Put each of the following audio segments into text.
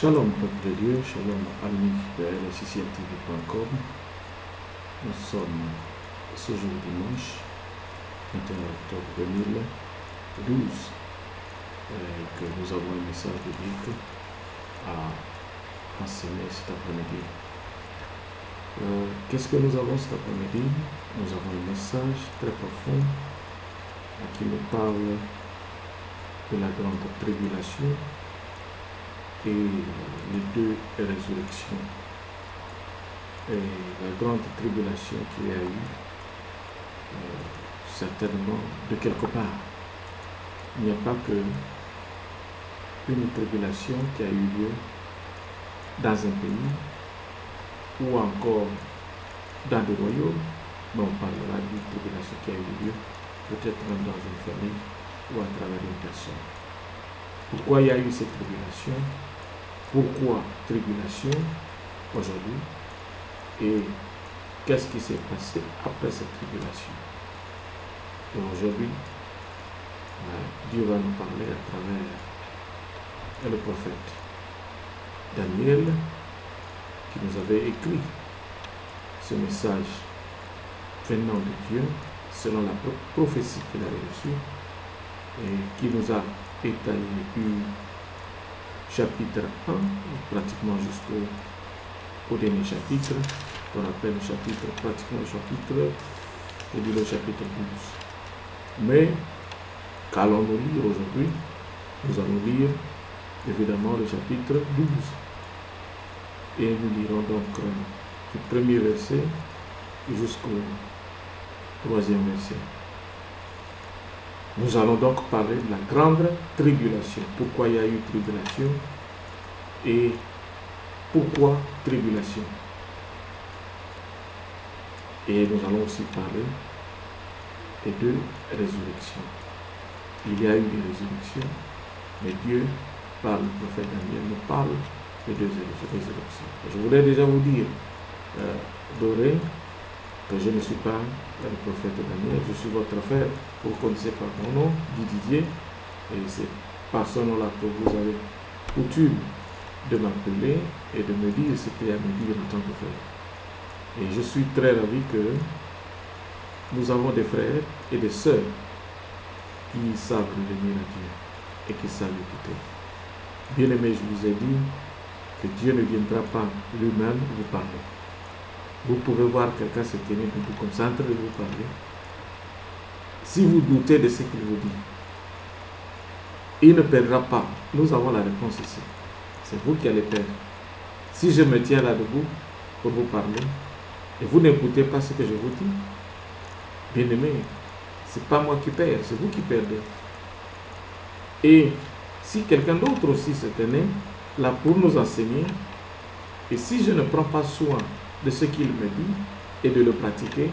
Shalom, peuple de Dieu, shalom, amis de lsccmtv.com. Nous sommes ce jour dimanche, 21 octobre 2012, et que nous avons un message biblique à enseigner cet après-midi. Qu'est-ce que nous avons cet après-midi? Nous avons un message très profond qui nous parle de la grande tribulation et les deux résurrections. Et la grande tribulation qu'il y a eu, certainement de quelque part. Il n'y a pas que une tribulation qui a eu lieu dans un pays ou encore dans des royaumes, mais on parlera d'une tribulation qui a eu lieu peut-être même dans une famille ou à travers une personne. Pourquoi il y a eu cette tribulation? Pourquoi tribulation aujourd'hui? Et qu'est-ce qui s'est passé après cette tribulation? Et aujourd'hui, Dieu va nous parler à travers le prophète Daniel, qui nous avait écrit ce message venant de Dieu, selon la prophétie qu'il avait reçue, et qui nous a détaillé du chapitre 1, pratiquement jusqu'au dernier chapitre, qu'on appelle pratiquement le chapitre 12. Mais qu'allons-nous lire aujourd'hui? Nous allons lire évidemment le chapitre 12. Et nous lirons donc du premier verset jusqu'au troisième verset. Nous allons donc parler de la grande tribulation. Pourquoi il y a eu tribulation et pourquoi tribulation. Et nous allons aussi parler des deux résurrections. Il y a eu des résurrections, mais Dieu, par le prophète Daniel, nous parle des deux résurrections. Je voulais déjà vous dire, Doré, que je ne suis pas le prophète Daniel, je suis votre frère, vous connaissez par mon nom, Guy Didier, et c'est par ce nom-là que vous avez coutume de m'appeler et de me dire ce qu'il y a à me dire en tant que frère. Et je suis très ravi que nous avons des frères et des sœurs qui savent revenir à Dieu et qui savent écouter. Bien-aimés, je vous ai dit que Dieu ne viendra pas lui-même vous parler. Vous pouvez voir quelqu'un se tenir debout comme ça en train de vous parler. Si vous doutez de ce qu'il vous dit, il ne perdra pas. Nous avons la réponse ici. C'est vous qui allez perdre. Si je me tiens là debout pour vous parler et vous n'écoutez pas ce que je vous dis, bien aimé, ce n'est pas moi qui perds, c'est vous qui perdez. Et si quelqu'un d'autre aussi se tenait là pour nous enseigner, et si je ne prends pas soin de ce qu'il me dit et de le pratiquer,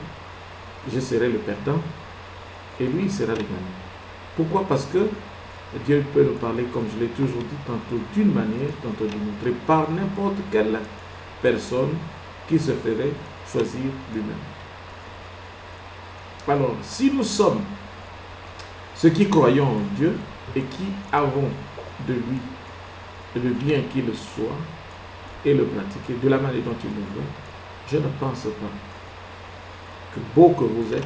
je serai le perdant et lui il sera le gagnant. Pourquoi? Parce que Dieu peut nous parler, comme je l'ai toujours dit, tantôt d'une manière, tantôt d'une autre, par n'importe quelle personne qui se ferait choisir lui-même. Alors, si nous sommes ceux qui croyons en Dieu et qui avons de lui le bien qu'il soit et le pratiquer de la manière dont il le veut, je ne pense pas que beau que vous êtes,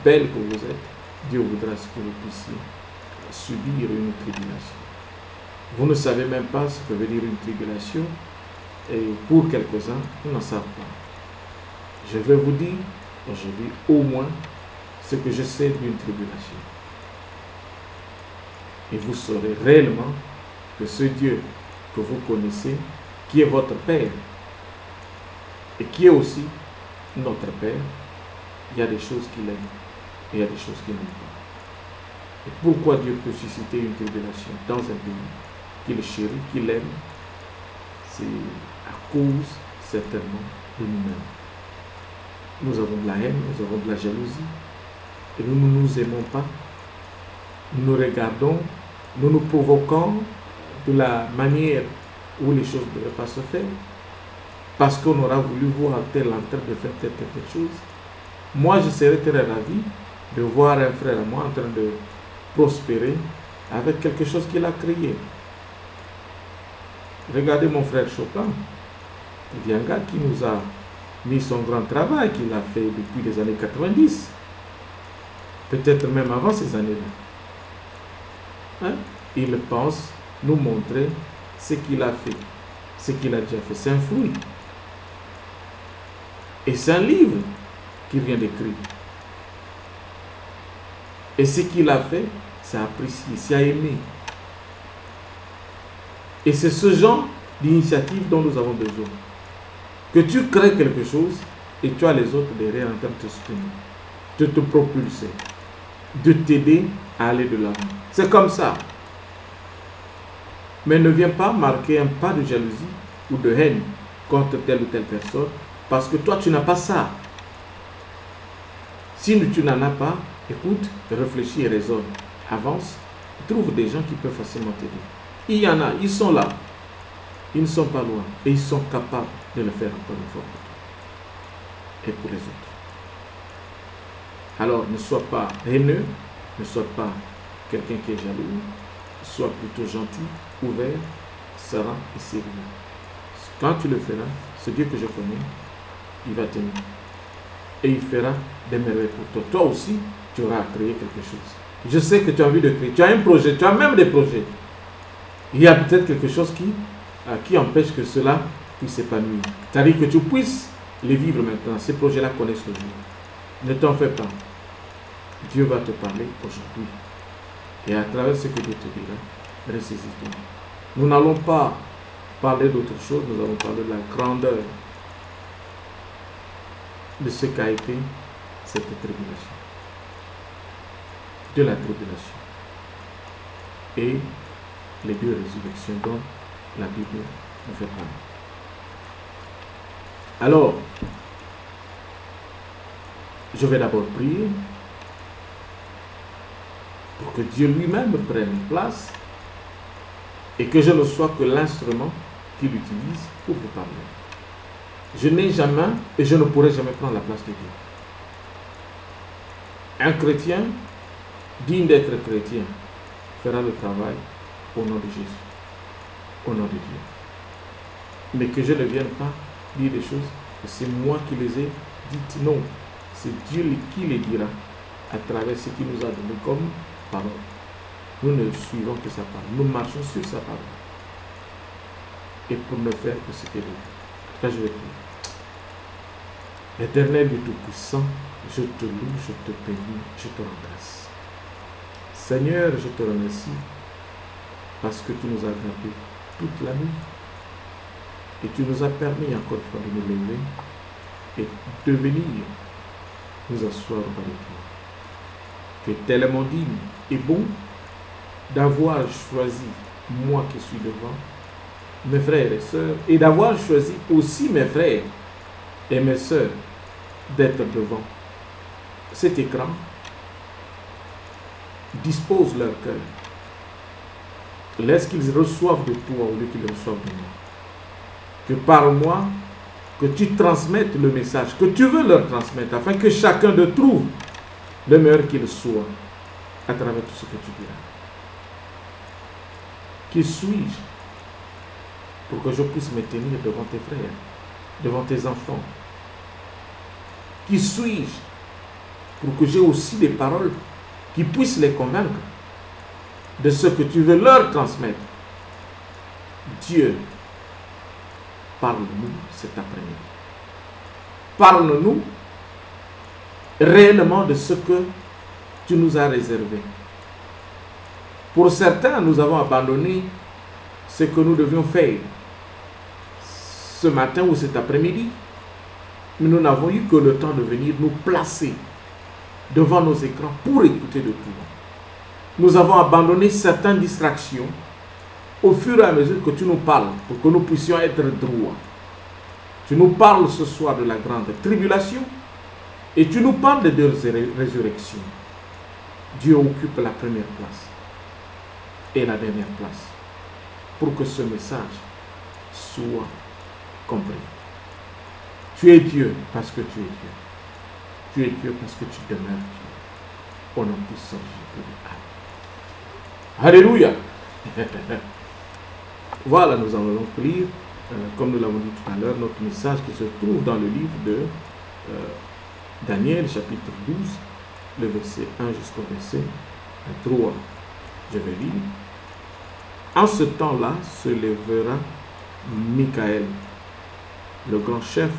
belle que vous êtes, Dieu voudra que vous puissiez subir une tribulation. Vous ne savez même pas ce que veut dire une tribulation, et pour quelques-uns, ils n'en savent pas. Je vais vous dire aujourd'hui au moins ce que je sais d'une tribulation. Et vous saurez réellement que ce Dieu que vous connaissez, qui est votre Père, et qui est aussi notre Père, il y a des choses qu'il aime et il y a des choses qu'il n'aime pas. Et pourquoi Dieu peut susciter une tribulation dans un pays qu'il chérit, qu'il aime? C'est à cause certainement de nous-mêmes. Nous avons de la haine, nous avons de la jalousie, et nous ne nous aimons pas. Nous nous regardons, nous nous provoquons de la manière où les choses ne devraient pas se faire, parce qu'on aura voulu voir tel en train de faire telle chose. Moi, je serais très ravi de voir un frère à moi en train de prospérer avec quelque chose qu'il a créé. Regardez mon frère Chopin. Il y a un gars qui nous a mis son grand travail qu'il a fait depuis les années 90. Peut-être même avant ces années-là. Hein? Il pense nous montrer ce qu'il a fait. Ce qu'il a déjà fait. C'est un fruit. Et c'est un livre qu'il vient d'écrire. Et ce qu'il a fait, c'est apprécié, c'est aimé. Et c'est ce genre d'initiative dont nous avons besoin. Que tu crées quelque chose et tu as les autres derrière en train de te soutenir, de te propulser, de t'aider à aller de l'avant. C'est comme ça. Mais ne viens pas marquer un pas de jalousie ou de haine contre telle ou telle personne parce que toi tu n'as pas ça. Si tu n'en as pas, écoute, réfléchis et raisonne. Avance, trouve des gens qui peuvent facilement t'aider. Il y en a, ils sont là. Ils ne sont pas loin et ils sont capables de le faire encore une fois pour toi et pour les autres. Alors, ne sois pas haineux, ne sois pas quelqu'un qui est jaloux, sois plutôt gentil, ouvert, serein et sérieux. Quand tu le feras, ce Dieu que je connais, il va t'aimer. Et il fera des merveilles pour toi. Toi aussi, tu auras à créer quelque chose. Je sais que tu as envie de créer. Tu as un projet, tu as même des projets. Il y a peut-être quelque chose qui empêche que cela puisse s'épanouir. C'est-à-dire que tu puisses les vivre maintenant. Ces projets-là connaissent le jour. Ne t'en fais pas. Dieu va te parler aujourd'hui. Et à travers ce que Dieu te dira, ressaisis-toi. Nous n'allons pas parler d'autre chose. Nous allons parler de la grandeur de ce qu'a été cette tribulation. De la tribulation. Et les deux résurrections dont la Bible nous fait parler. Alors, je vais d'abord prier pour que Dieu lui-même prenne place et que je ne sois que l'instrument qu'il utilise pour vous parler. Je n'ai jamais et je ne pourrai jamais prendre la place de Dieu. Un chrétien digne d'être chrétien fera le travail au nom de Jésus, au nom de Dieu. Mais que je ne vienne pas dire des choses que c'est moi qui les ai dites. Non, c'est Dieu qui les dira à travers ce qu'il nous a donné comme parole. Nous ne suivons que sa parole, nous marchons sur sa parole. Et pour ne faire que ce qu'elle dit. Là, je vais prier. Éternel Dieu Tout-Puissant, je te loue, je te bénis, je te rends grâce. Seigneur, je te remercie parce que tu nous as gardés toute la nuit et tu nous as permis encore une fois de nous lever et de venir nous asseoir auprès de toi. Tu es tellement digne et bon d'avoir choisi moi qui suis devant, mes frères et sœurs, et d'avoir choisi aussi mes frères et mes sœurs d'être devant cet écran. Dispose leur cœur. Laisse qu'ils reçoivent de toi au lieu qu'ils reçoivent de moi. Que par moi, que tu transmettes le message que tu veux leur transmettre, afin que chacun de trouve le meilleur qu'il soit à travers tout ce que tu diras. Qui suis-je pour que je puisse me tenir devant tes frères, devant tes enfants? Qui suis-je pour que j'ai aussi des paroles qui puissent les convaincre de ce que tu veux leur transmettre? Dieu, parle-nous cet après-midi. Parle-nous réellement de ce que tu nous as réservé. Pour certains, nous avons abandonné ce que nous devions faire ce matin ou cet après-midi. Mais nous n'avons eu que le temps de venir nous placer devant nos écrans pour écouter de tout. Nous avons abandonné certaines distractions au fur et à mesure que tu nous parles pour que nous puissions être droits. Tu nous parles ce soir de la grande tribulation et tu nous parles de deux résurrections. Dieu occupe la première place et la dernière place pour que ce message soit compris. Tu es Dieu parce que tu es Dieu. Tu es Dieu parce que tu demeures Dieu. Au nom puissant de Jésus. Alléluia. Voilà, nous allons donc lire, comme nous l'avons dit tout à l'heure, notre message qui se trouve dans le livre de Daniel, chapitre 12, le verset 1 jusqu'au verset 3. Je vais lire. En ce temps-là se lèvera Michael, le grand chef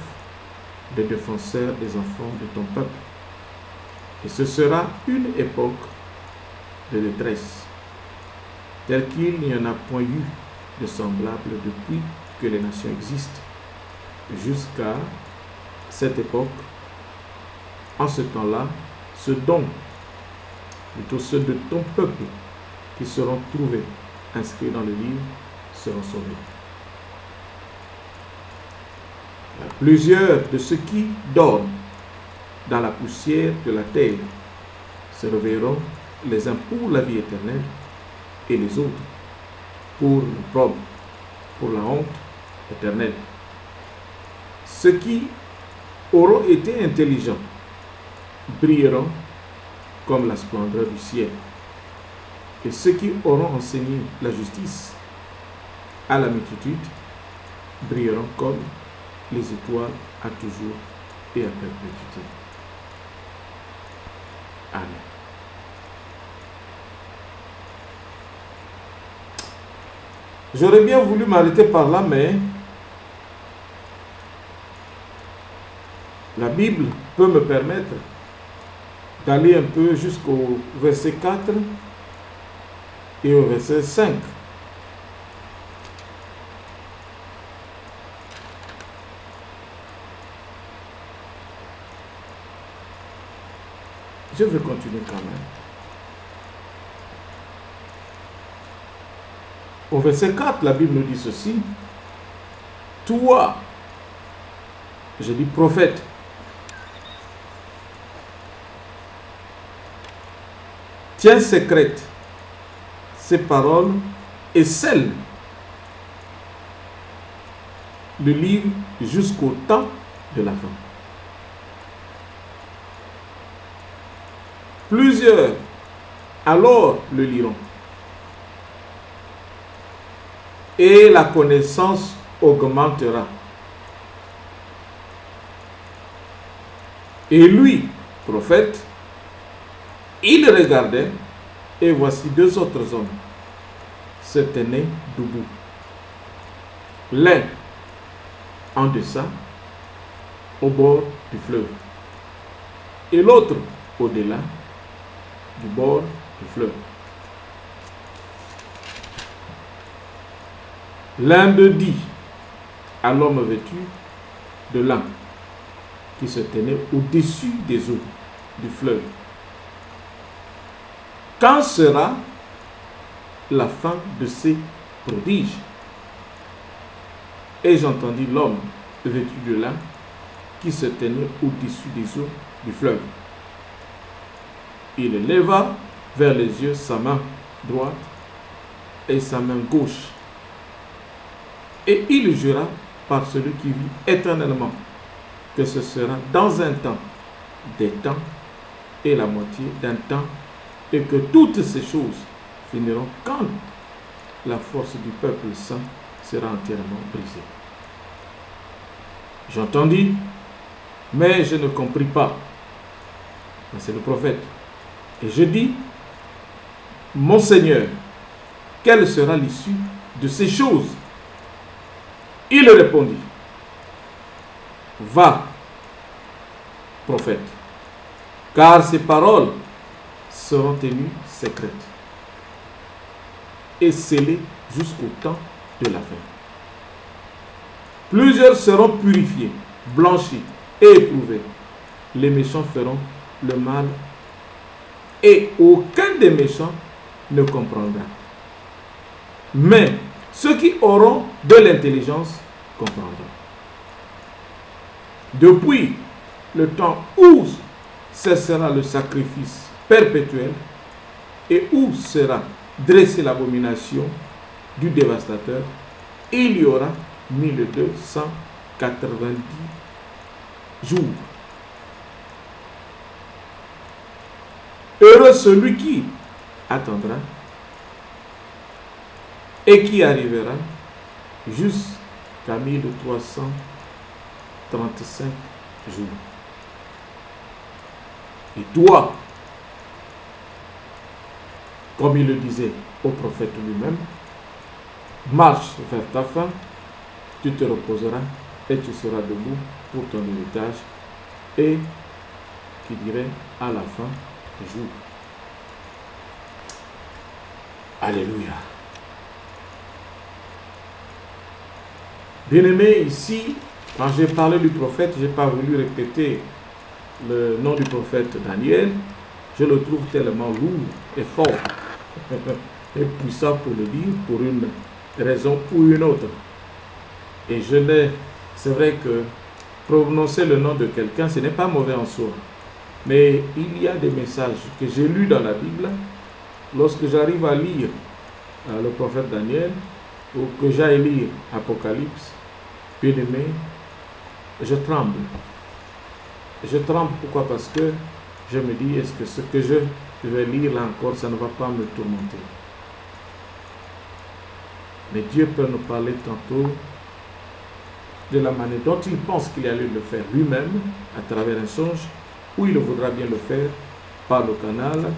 des défenseurs des enfants de ton peuple. Et ce sera une époque de détresse, telle qu'il n'y en a point eu de semblable depuis que les nations existent, jusqu'à cette époque. En ce temps-là, ceux de ton peuple qui seront trouvés inscrits dans le livre seront sauvés. Plusieurs de ceux qui dorment dans la poussière de la terre se réveilleront, les uns pour la vie éternelle et les autres pour l'opprobre, pour la honte éternelle. Ceux qui auront été intelligents brilleront comme la splendeur du ciel, et ceux qui auront enseigné la justice à la multitude brilleront comme les étoiles à toujours et à perpétuité. Amen. J'aurais bien voulu m'arrêter par là, mais la Bible peut me permettre d'aller un peu jusqu'au verset 4 et au verset 5. Je vais continuer quand même. Au verset 4, la Bible nous dit ceci. Toi, je dis prophète, tiens secrète ces paroles et scelle le livre jusqu'au temps de la fin. Plusieurs alors le liront, et la connaissance augmentera. Et lui, prophète, il regardait, et voici deux autres hommes se tenaient debout. L'un en deçà, au bord du fleuve, et l'autre au-delà du bord du fleuve. L'un d'eux dit à l'homme vêtu de lin qui se tenait au-dessus des eaux du fleuve: quand sera la fin de ces prodiges? Et j'entendis l'homme vêtu de lin qui se tenait au-dessus des eaux du fleuve. Il leva vers les yeux sa main droite et sa main gauche, et il jura par celui qui vit éternellement que ce sera dans un temps, des temps et la moitié d'un temps, et que toutes ces choses finiront quand la force du peuple saint sera entièrement brisée. J'entendis, mais je ne compris pas. C'est le prophète. Et je dis: mon Seigneur, quelle sera l'issue de ces choses? Il répondit: va, prophète, car ces paroles seront tenues secrètes et scellées jusqu'au temps de la fin. Plusieurs seront purifiés, blanchis et éprouvés. Les méchants feront le mal, et aucun des méchants ne comprendra. Mais ceux qui auront de l'intelligence comprendront. Depuis le temps où cessera le sacrifice perpétuel et où sera dressée l'abomination du dévastateur, il y aura 1290 jours. Heureux celui qui attendra et qui arrivera jusqu'à 1335 jours. Et toi, comme il le disait au prophète lui-même, marche vers ta fin, tu te reposeras et tu seras debout pour ton héritage, et qui dirait à la fin du jour. Alléluia. Bien-aimé, ici, quand j'ai parlé du prophète, je n'ai pas voulu répéter le nom du prophète Daniel. Je le trouve tellement lourd et fort et puissant pour le dire, pour une raison ou une autre. Et c'est vrai que prononcer le nom de quelqu'un, ce n'est pas mauvais en soi. Mais il y a des messages que j'ai lus dans la Bible, lorsque j'arrive à lire le prophète Daniel, ou que j'aille lire Apocalypse, bien aimé, je tremble. Je tremble, pourquoi? Parce que je me dis, est-ce que ce que je vais lire là encore, ça ne va pas me tourmenter? Mais Dieu peut nous parler tantôt de la manière dont il pense qu'il allait le faire lui-même, à travers un songe, ou il voudra bien le faire par le canal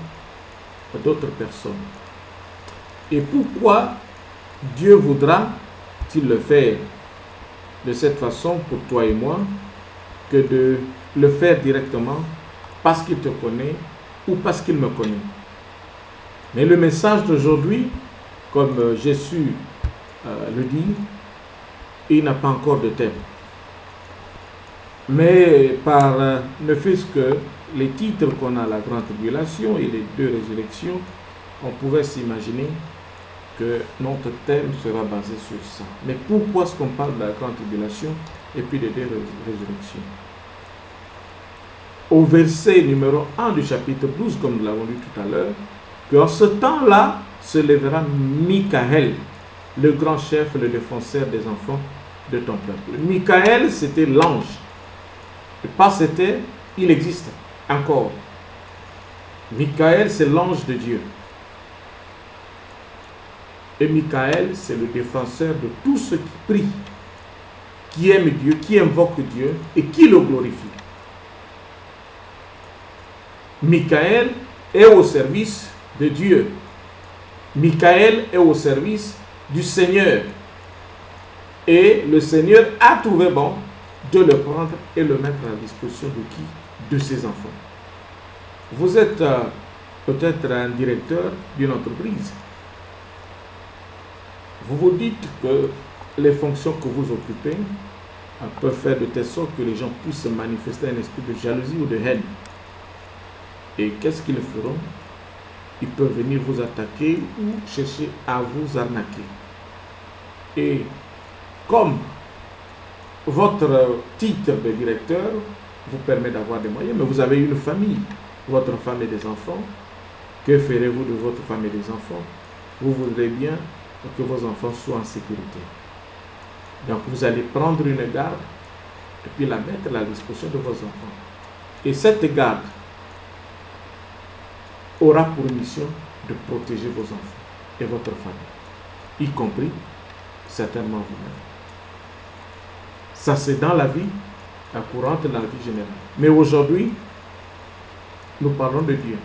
d'autres personnes. Et pourquoi Dieu voudra-t-il le faire de cette façon pour toi et moi, que de le faire directement parce qu'il te connaît ou parce qu'il me connaît? Mais le message d'aujourd'hui, comme Jésus le dit, il n'a pas encore de thème. Mais par ne fût-ce que les titres qu'on a, la grande tribulation et les deux résurrections, on pouvait s'imaginer que notre thème sera basé sur ça. Mais pourquoi est-ce qu'on parle de la grande tribulation et puis des deux résurrections? Au verset numéro 1 du chapitre 12, comme nous l'avons lu tout à l'heure, qu'en ce temps-là se lèvera Michael, le grand chef, le défenseur des enfants de ton peuple. Michael, c'était l'ange. Et pas c'était, il existe encore. Michael, c'est l'ange de Dieu. Et Michael, c'est le défenseur de tous ceux qui prient, qui aiment Dieu, qui invoquent Dieu et qui le glorifient. Michael est au service de Dieu. Michael est au service du Seigneur. Et le Seigneur a trouvé bon de le prendre et le mettre à la disposition de qui? De ses enfants. Vous êtes peut-être un directeur d'une entreprise. Vous vous dites que les fonctions que vous occupez peuvent faire de telle sorte que les gens puissent manifester un esprit de jalousie ou de haine. Et qu'est-ce qu'ils feront? Ils peuvent venir vous attaquer ou chercher à vous arnaquer. Et comme votre titre de directeur vous permet d'avoir des moyens, mais vous avez une famille, votre femme et des enfants, que ferez-vous de votre femme et des enfants? Vous voudrez bien que vos enfants soient en sécurité. Donc vous allez prendre une garde et puis la mettre à la disposition de vos enfants. Et cette garde aura pour mission de protéger vos enfants et votre famille, y compris certainement vous-même. Ça, c'est dans la vie courante, dans la vie générale. Mais aujourd'hui, nous parlons de Dieu.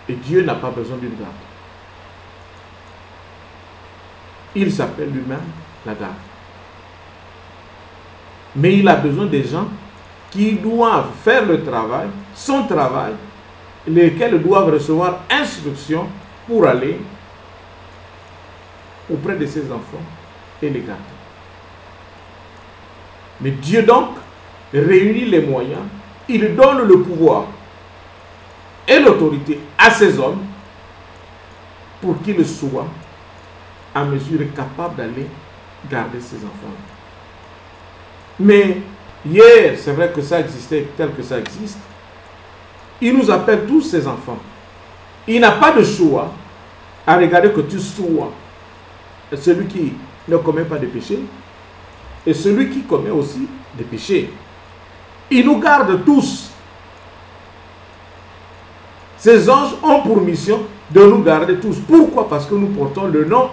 Et Dieu n'a pas besoin d'une garde. Il s'appelle lui-même la garde. Mais il a besoin des gens qui doivent faire le travail, son travail, lesquels doivent recevoir instruction pour aller auprès de ses enfants et les garder. Mais Dieu donc réunit les moyens, il donne le pouvoir et l'autorité à ces hommes pour qu'ils soient à mesure capable d'aller garder ses enfants. Mais hier, c'est vrai que ça existait tel que ça existe. Il nous appelle tous ses enfants. Il n'a pas de choix à regarder que tu sois celui qui ne commet pas de péché et celui qui commet aussi des péchés. Il nous garde tous. Ces anges ont pour mission de nous garder tous. Pourquoi? Parce que nous portons le nom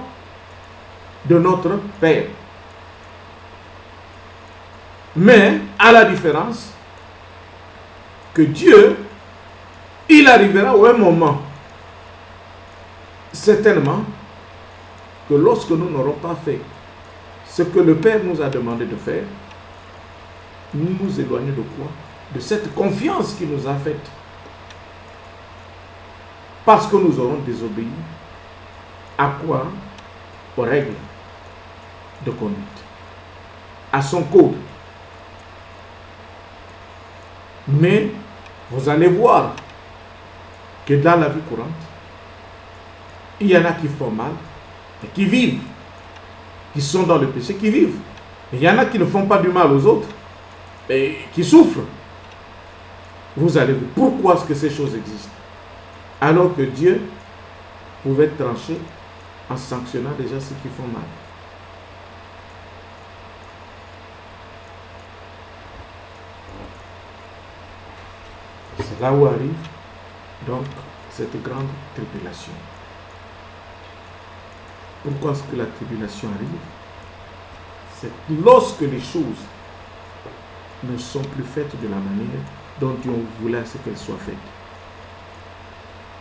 de notre Père. Mais, à la différence que Dieu, il arrivera à un moment, certainement, que lorsque nous n'aurons pas fait ce que le Père nous a demandé de faire, nous nous éloignons de quoi? De cette confiance qu'il nous a faite. Parce que nous aurons désobéi à quoi? Aux règles de conduite, à son code. Mais vous allez voir que dans la vie courante, il y en a qui font mal et qui vivent, qui sont dans le péché, qui vivent. Il y en a qui ne font pas du mal aux autres et qui souffrent. Vous allez voir pourquoi est-ce que ces choses existent. Alors que Dieu pouvait trancher en sanctionnant déjà ceux qui font mal. C'est là où arrive donc cette grande tribulation. Pourquoi est-ce que la tribulation arrive? C'est lorsque les choses ne sont plus faites de la manière dont Dieu voulait à ce qu'elles soient faites.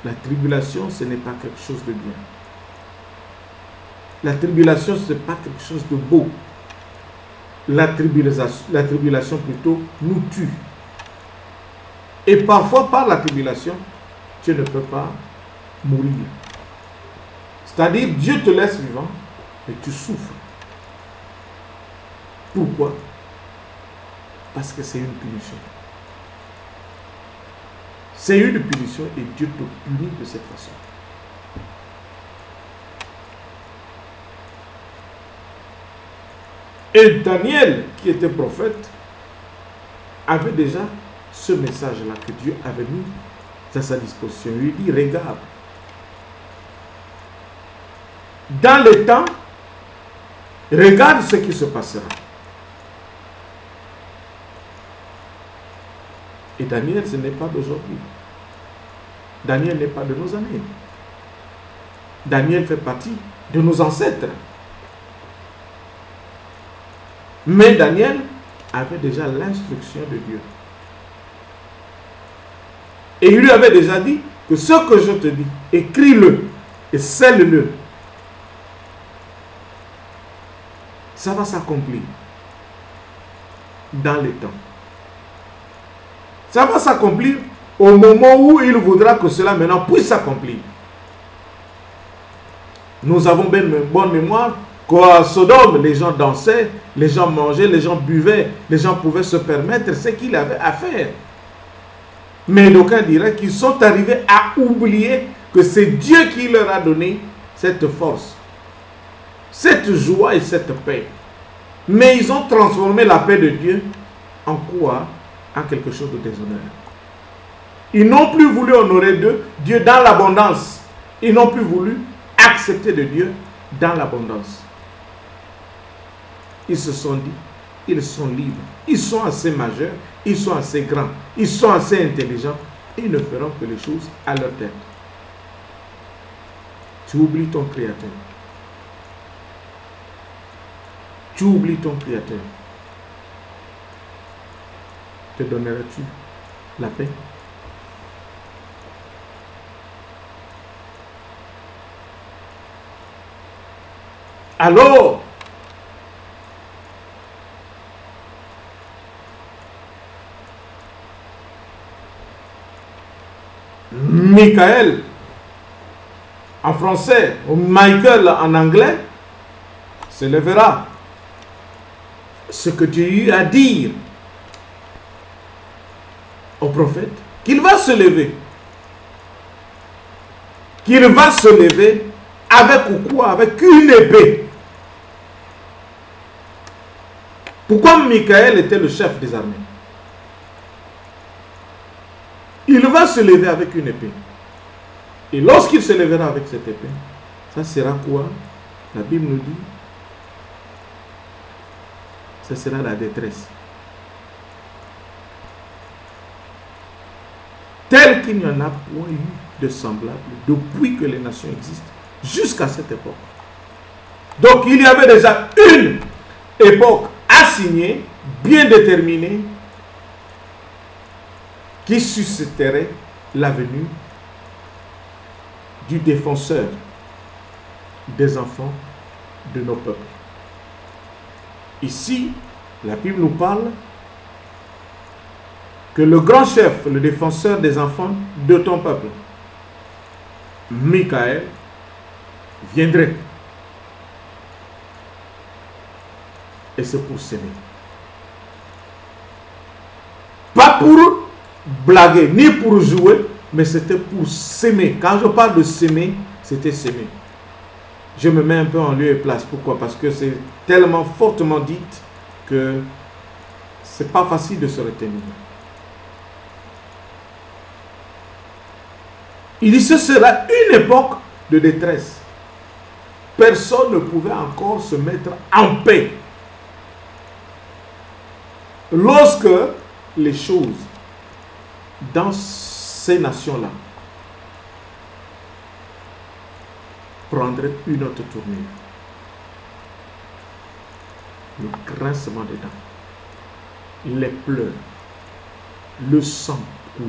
La tribulation, ce n'est pas quelque chose de bien. La tribulation, ce n'est pas quelque chose de beau. La tribulation plutôt nous tue. Et parfois, par la tribulation, tu ne peux pas mourir. C'est-à-dire, Dieu te laisse vivant, mais tu souffres. Pourquoi? Parce que c'est une punition. C'est une punition et Dieu te punit de cette façon. Et Daniel, qui était prophète, avait déjà ce message-là que Dieu avait mis à sa disposition. Il lui dit, regarde, dans le temps, regarde ce qui se passera. Et Daniel, ce n'est pas d'aujourd'hui. Daniel n'est pas de nos années. Daniel fait partie de nos ancêtres. Mais Daniel avait déjà l'instruction de Dieu. Et il lui avait déjà dit que ce que je te dis, écris-le et scelle-le. Ça va s'accomplir dans les temps. Ça va s'accomplir au moment où il voudra que cela maintenant puisse s'accomplir. Nous avons bonne mémoire qu'à Sodome, les gens dansaient, les gens mangeaient, les gens buvaient, les gens pouvaient se permettre ce qu'ils avaient à faire. Mais d'aucuns diraient qu'ils sont arrivés à oublier que c'est Dieu qui leur a donné cette force, cette joie et cette paix. Mais ils ont transformé la paix de Dieu en quoi? En quelque chose de déshonneur. Ils n'ont plus voulu honorer Dieu dans l'abondance. Ils n'ont plus voulu accepter de Dieu dans l'abondance. Ils se sont dit, ils sont libres, ils sont assez majeurs, ils sont assez grands, ils sont assez intelligents, ils ne feront que les choses à leur tête. Tu oublies ton Créateur. Tu oublies ton Créateur. Te donneras-tu la paix? Alors, Michael en français ou Michael en anglais se lèvera. Ce que Dieu eut à dire au prophète, qu'il va se lever. Qu'il va se lever avec ou quoi? Avec une épée. Pourquoi Michael était le chef des armées? Il va se lever avec une épée. Et lorsqu'il se lèvera avec cette épée, ça sera quoi? La Bible nous dit, ce sera la détresse. Tel qu'il n'y en a point eu de semblable depuis que les nations existent jusqu'à cette époque. Donc il y avait déjà une époque assignée, bien déterminée, qui susciterait la venue du défenseur des enfants de nos peuples. Ici, la Bible nous parle que le grand chef, le défenseur des enfants de ton peuple, Michael, viendrait. Et c'est pour s'aimer. Pas pour blaguer, ni pour jouer, mais c'était pour s'aimer. Quand je parle de s'aimer, c'était s'aimer. Je me mets un peu en lieu et place. Pourquoi? Parce que c'est tellement fortement dit que c'est pas facile de se retenir. Il dit ce sera une époque de détresse. Personne ne pouvait encore se mettre en paix. Lorsque les choses dans ces nations-là prendraient une autre tournure, le grincement des dents, les pleurs, le sang coulait.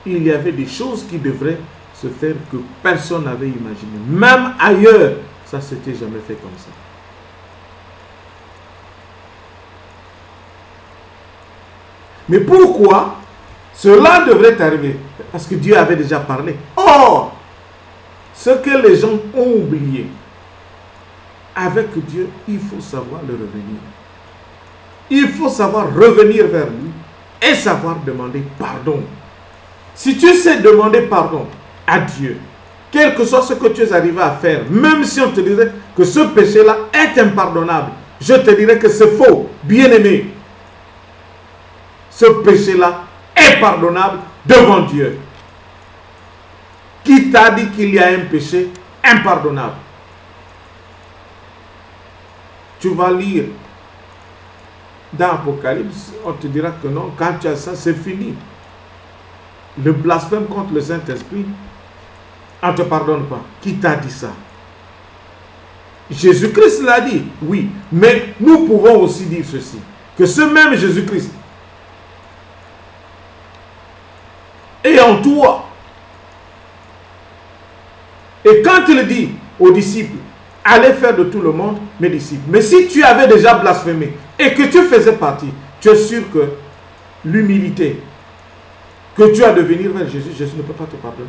Il y avait des choses qui devraient se faire que personne n'avait imaginé. Même ailleurs, ça ne s'était jamais fait comme ça. Mais pourquoi cela devrait arriver? Parce que Dieu avait déjà parlé. Or, ce que les gens ont oublié, avec Dieu, il faut savoir le revenir. Il faut savoir revenir vers lui et savoir demander pardon. Si tu sais demander pardon à Dieu, quel que soit ce que tu es arrivé à faire, même si on te disait que ce péché-là est impardonnable, je te dirais que c'est faux, bien-aimé. Ce péché-là est pardonnable devant Dieu. Qui t'a dit qu'il y a un péché impardonnable? Tu vas lire dans Apocalypse, on te dira que non, quand tu as ça, c'est fini. Le blasphème contre le Saint-Esprit, on ne te pardonne pas. Qui t'a dit ça? Jésus-Christ l'a dit, oui. Mais nous pouvons aussi dire ceci, que ce même Jésus-Christ est en toi. Et quand il dit aux disciples, allez faire de tout le monde mes disciples. Mais si tu avais déjà blasphémé et que tu faisais partie, tu es sûr que l'humilité que tu as de venir vers Jésus, Jésus ne peut pas te pardonner.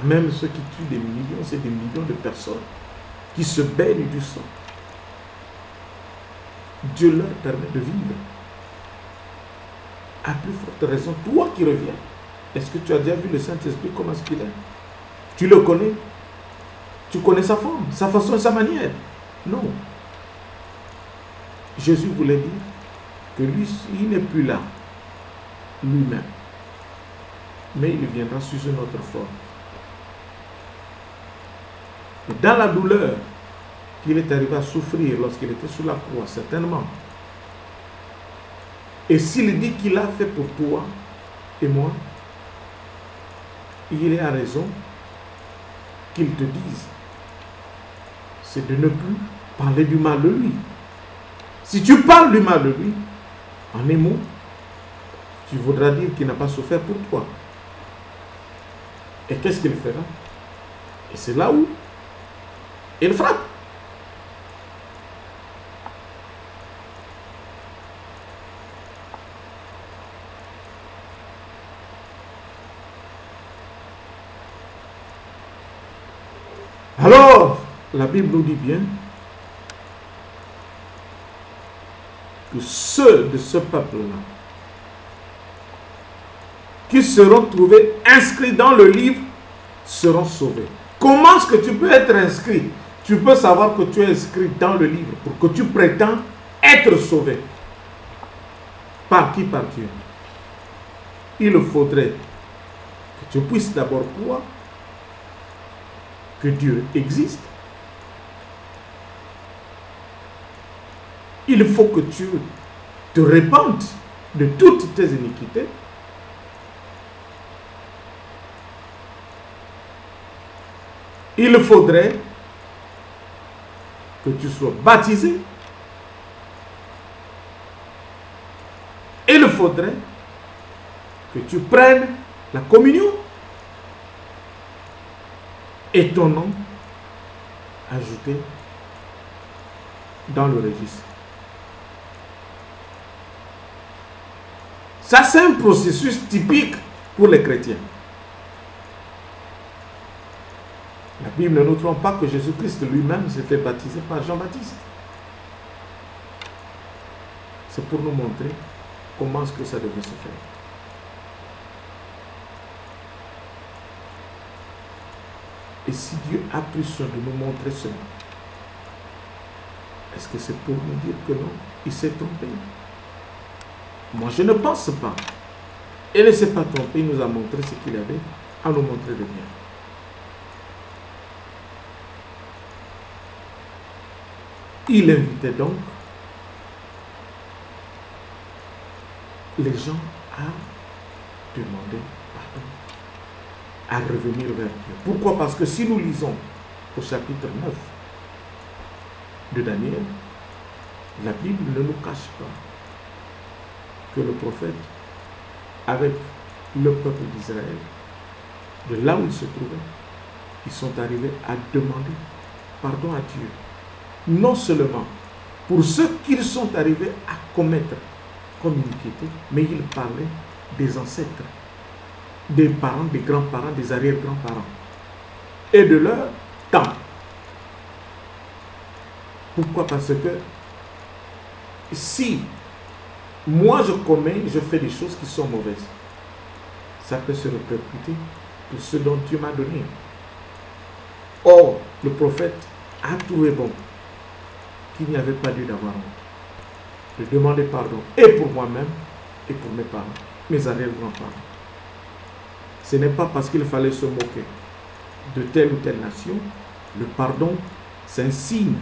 Même ceux qui tuent des millions, c'est des millions de personnes qui se baignent du sang. Dieu leur permet de vivre. À plus forte raison, toi qui reviens, est-ce que tu as déjà vu le Saint-Esprit, comment est-ce qu'il est? Tu le connais? Tu connais sa forme, sa façon et sa manière? Non. Jésus voulait dire que lui, il n'est plus là, lui-même. Mais il viendra sous une autre forme. Et dans la douleur qu'il est arrivé à souffrir lorsqu'il était sous la croix, certainement. Et s'il dit qu'il a fait pour toi et moi, il est à raison qu'il te dise, c'est de ne plus parler du mal de lui. Si tu parles du mal de lui, en un mot, tu voudras dire qu'il n'a pas souffert pour toi. Et qu'est-ce qu'il fera? Et c'est là où il frappe. Alors, la Bible nous dit bien que ceux de ce peuple-là qui seront trouvés inscrits dans le livre seront sauvés. Comment est-ce que tu peux être inscrit? Tu peux savoir que tu es inscrit dans le livre pour que tu prétends être sauvé. Par qui? Par Dieu. Il faudrait que tu puisses d'abord croire que Dieu existe. Il faut que tu te répandes de toutes tes iniquités. il faudrait que tu sois baptisé. Il faudrait que tu prennes la communion et ton nom ajouté dans le registre. Ça, c'est un processus typique pour les chrétiens. La Bible ne nous trompe pas que Jésus-Christ lui-même s'est fait baptiser par Jean-Baptiste. C'est pour nous montrer comment est-ce que ça devait se faire. Et si Dieu a pris soin de nous montrer cela, est-ce que c'est pour nous dire que non, il s'est trompé? Moi, je ne pense pas. Il ne s'est pas trompé, il nous a montré ce qu'il avait à nous montrer de bien. Il invitait donc les gens à demander pardon, à revenir vers Dieu. Pourquoi? Parce que si nous lisons au chapitre 9 de Daniel, la Bible ne nous cache pas que le prophète, avec le peuple d'Israël, de là où ils se trouvaient, ils sont arrivés à demander pardon à Dieu. Non seulement pour ce qu'ils sont arrivés à commettre comme iniquité, mais ils parlaient des ancêtres, des parents, des grands-parents, des arrière-grands-parents et de leur temps. Pourquoi? Parce que si moi je fais des choses qui sont mauvaises, ça peut se répercuter pour ce dont Dieu m'a donné. Or, le prophète a trouvé bon qu'il n'y avait pas lieu d'avoir honte, de demander pardon, et pour moi-même, et pour mes parents, mes arrière-grands-parents. Ce n'est pas parce qu'il fallait se moquer de telle ou telle nation. Le pardon, c'est un signe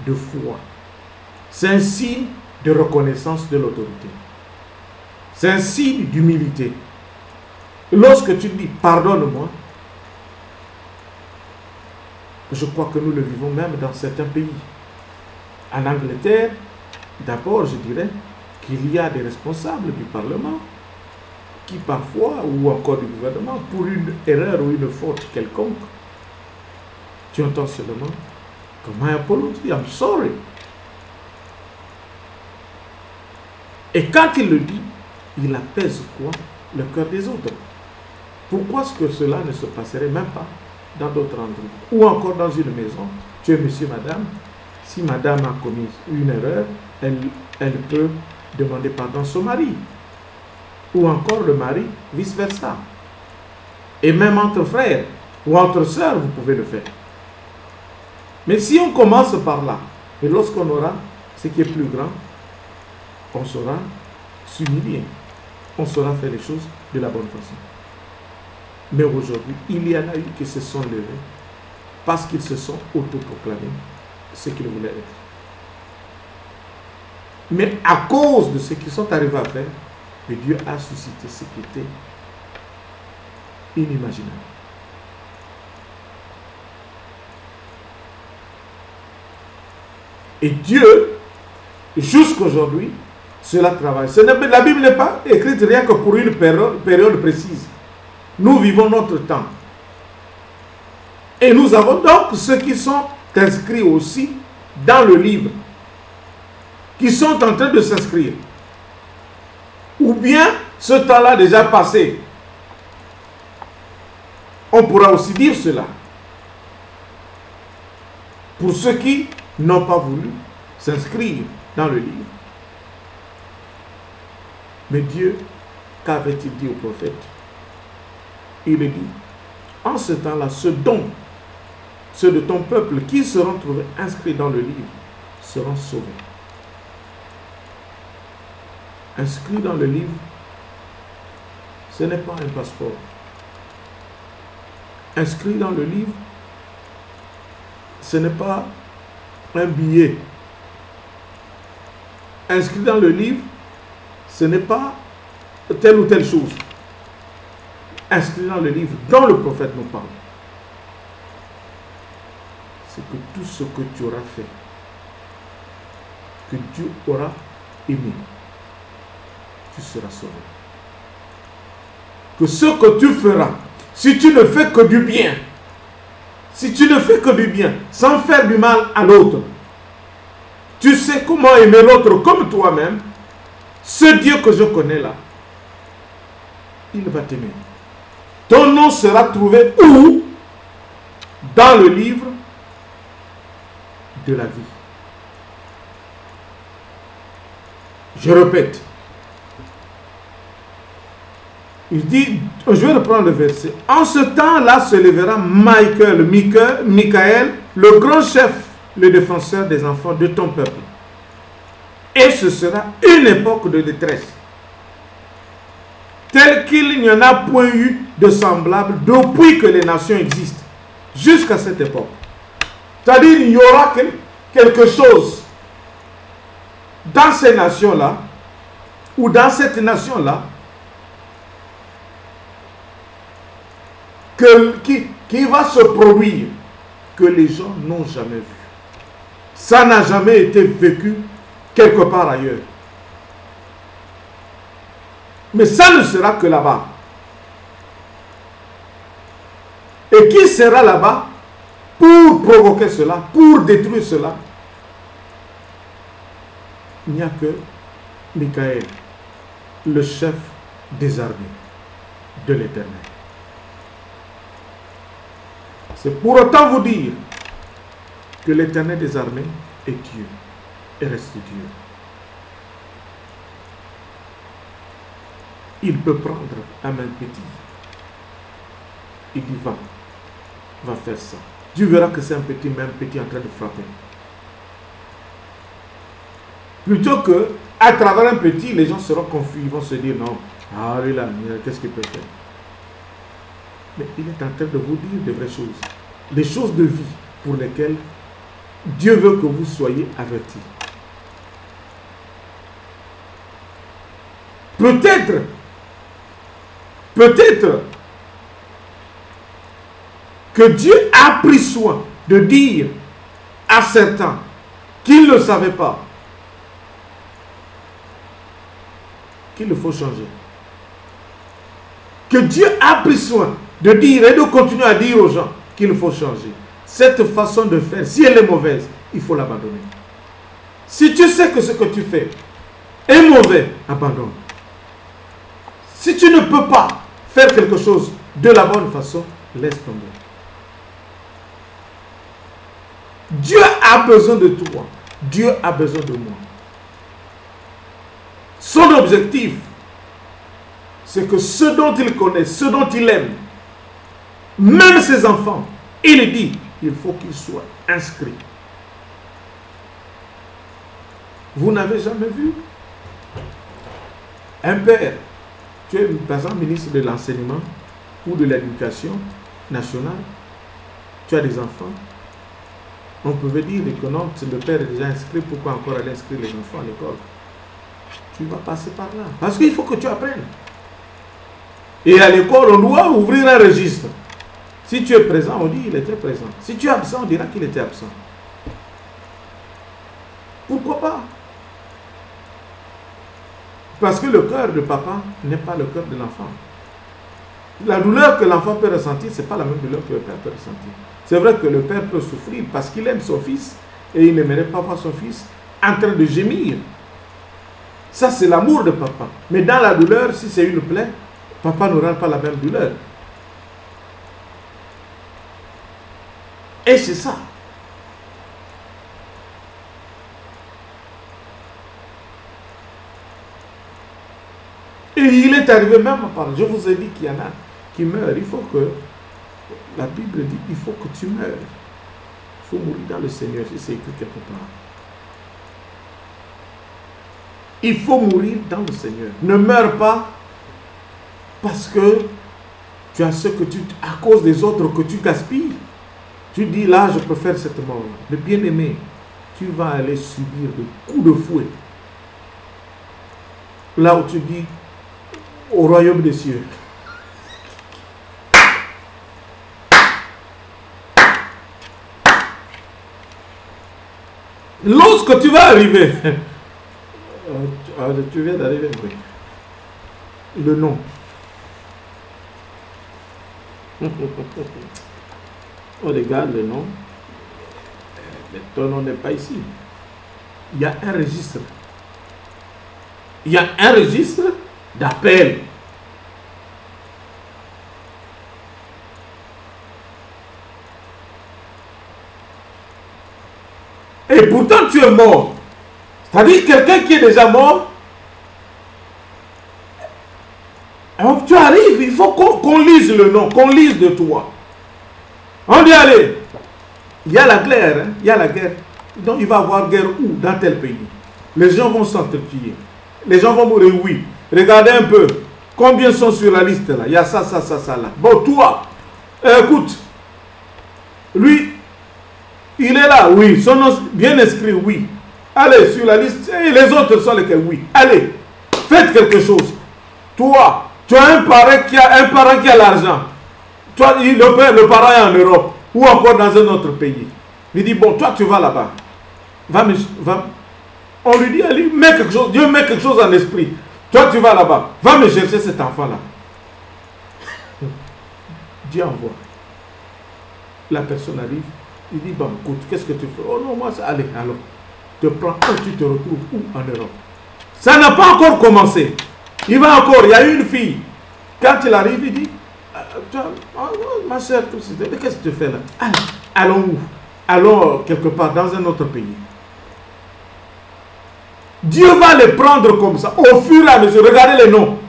de foi. C'est un signe de reconnaissance de l'autorité. C'est un signe d'humilité. Lorsque tu dis pardonne-moi, je crois que nous le vivons même dans certains pays. En Angleterre, d'abord, je dirais qu'il y a des responsables du Parlement qui parfois, ou encore du gouvernement, pour une erreur ou une faute quelconque, tu entends seulement comme I apology, I'm sorry. Et quand il le dit, il apaise quoi? Le cœur des autres. Pourquoi est-ce que cela ne se passerait même pas dans d'autres endroits? Ou encore dans une maison, tu es monsieur, madame, si madame a commis une erreur, elle peut demander pardon à son mari. Ou encore le mari, vice-versa. Et même entre frères ou entre sœurs, vous pouvez le faire. Mais si on commence par là, et lorsqu'on aura ce qui est plus grand, on saura s'humilier. On saura faire les choses de la bonne façon. Mais aujourd'hui, il y en a eu qui se sont levés parce qu'ils se sont autoproclamés ce qu'ils voulaient être. Mais à cause de ce qu'ils sont arrivés à faire, Dieu a suscité ce qui était inimaginable. Et Dieu, jusqu'aujourd'hui, cela travaille. La Bible n'est pas écrite rien que pour une période précise. Nous vivons notre temps. Et nous avons donc ceux qui sont inscrits aussi dans le livre, qui sont en train de s'inscrire. Ou bien ce temps-là déjà passé. On pourra aussi dire cela. Pour ceux qui n'ont pas voulu s'inscrire dans le livre. Mais Dieu, qu'avait-il dit au prophète? Il dit, en ce temps-là, ceux de ton peuple qui seront trouvés inscrits dans le livre seront sauvés. Inscrit dans le livre, ce n'est pas un passeport. Inscrit dans le livre, ce n'est pas un billet. Inscrit dans le livre, ce n'est pas telle ou telle chose. Inscrit dans le livre dont le prophète nous parle. c'est que tout ce que tu auras fait, que Dieu aura aimé, tu seras sauvé. Que ce que tu feras, si tu ne fais que du bien, si tu ne fais que du bien, sans faire du mal à l'autre, tu sais comment aimer l'autre comme toi-même, ce Dieu que je connais là, il va t'aimer. Ton nom sera trouvé où? Dans le livre de la vie. Je répète. Il dit, je vais reprendre le verset. En ce temps-là se lèvera Michael, le grand chef, le défenseur des enfants de ton peuple. Et ce sera une époque de détresse, telle qu'il n'y en a point eu de semblable depuis que les nations existent, jusqu'à cette époque. C'est-à-dire, il y aura quelque chose dans ces nations-là, ou dans cette nation-là, qui va se produire, que les gens n'ont jamais vu. Ça n'a jamais été vécu quelque part ailleurs. Mais ça ne sera que là-bas. Et qui sera là-bas pour provoquer cela, pour détruire cela? Il n'y a que Michael, le chef des armées de l'Éternel. C'est pour autant vous dire que l'Éternel des armées est Dieu et reste Dieu. Il peut prendre un main petit. Il dit va faire ça. Tu verras que c'est un petit, même petit en train de frapper. Plutôt que, à travers un petit, les gens seront confus. Ils vont se dire non, ah lui là, qu'est-ce qu'il peut faire? Mais il est en train de vous dire de vraies choses. Les choses de vie pour lesquelles Dieu veut que vous soyez avertis. Peut-être que Dieu a pris soin de dire à certains qu'ils ne savaient pas qu'il faut changer. Que Dieu a pris soin de dire et de continuer à dire aux gens qu'il faut changer. Cette façon de faire, si elle est mauvaise, il faut l'abandonner. Si tu sais que ce que tu fais est mauvais, abandonne. Si tu ne peux pas faire quelque chose de la bonne façon, laisse tomber. Dieu a besoin de toi. Dieu a besoin de moi. Son objectif, c'est que ce dont il connaît, ce dont il aime, même ses enfants, il dit, il faut qu'ils soient inscrits. Vous n'avez jamais vu un père, tu es par exemple ministre de l'enseignement ou de l'éducation nationale, tu as des enfants, on pouvait dire que non, le père est déjà inscrit, pourquoi encore aller inscrire les enfants à l'école? Tu vas passer par là. Parce qu'il faut que tu apprennes. Et à l'école, on doit ouvrir un registre. Si tu es présent, on dit qu'il était présent. Si tu es absent, on dira qu'il était absent. Pourquoi pas? Parce que le cœur de papa n'est pas le cœur de l'enfant. La douleur que l'enfant peut ressentir, ce n'est pas la même douleur que le père peut ressentir. C'est vrai que le père peut souffrir parce qu'il aime son fils et il n'aimerait pas voir son fils en train de gémir. Ça, c'est l'amour de papa. Mais dans la douleur, si c'est une plaie, papa n'aura pas la même douleur. Et c'est ça. Et il est arrivé même à parler. Je vous ai dit qu'il y en a qui meurent. Il faut que, la Bible dit, il faut que tu meurs. Il faut mourir dans le Seigneur, si c'est écrit quelque part. Il faut mourir dans le Seigneur. Ne meurs pas parce que tu as ce que tu, à cause des autres que tu gaspilles. Tu dis là, je préfère cette mort. Le bien-aimé, tu vas aller subir des coups de fouet. Là où tu dis, au royaume des cieux. Lorsque tu vas arriver, tu viens d'arriver, oui. Le nom. Oh les gars, le nom. Mais ton nom n'est pas ici. Il y a un registre. Il y a un registre d'appel. Et pourtant tu es mort. C'est-à-dire quelqu'un qui est déjà mort. Alors tu arrives, il faut qu'on lise le nom, qu'on lise de toi. On dit allez, il y a la guerre, hein? Il y a la guerre. Donc il va y avoir guerre où? Dans tel pays. Les gens vont s'entretuer. Les gens vont mourir, oui. Regardez un peu. Combien sont sur la liste là? Il y a ça, ça, ça, ça là. Bon, toi, écoute, lui, il est là, oui. Son nom bien inscrit, oui. Allez, sur la liste. Et les autres sont lesquels? Oui. Allez, faites quelque chose. Toi, tu as un parent qui a l'argent. Toi, le parent est en Europe ou encore dans un autre pays. Il dit, bon, toi, tu vas là-bas. On lui dit, allez, mets quelque chose. Dieu met quelque chose en esprit. Toi, tu vas là-bas. Va me chercher cet enfant-là. Dieu envoie. La personne arrive. Il dit, bon, écoute, qu'est-ce que tu fais? Oh non, moi, allez, alors. Tu prends où tu te retrouves où en Europe? Ça n'a pas encore commencé. Il va encore. Il y a une fille. Quand il arrive, il dit, ma soeur, qu'est-ce que tu fais là? Allons où? Allons quelque part dans un autre pays. Dieu va les prendre comme ça, au fur et à mesure. Regardez les noms.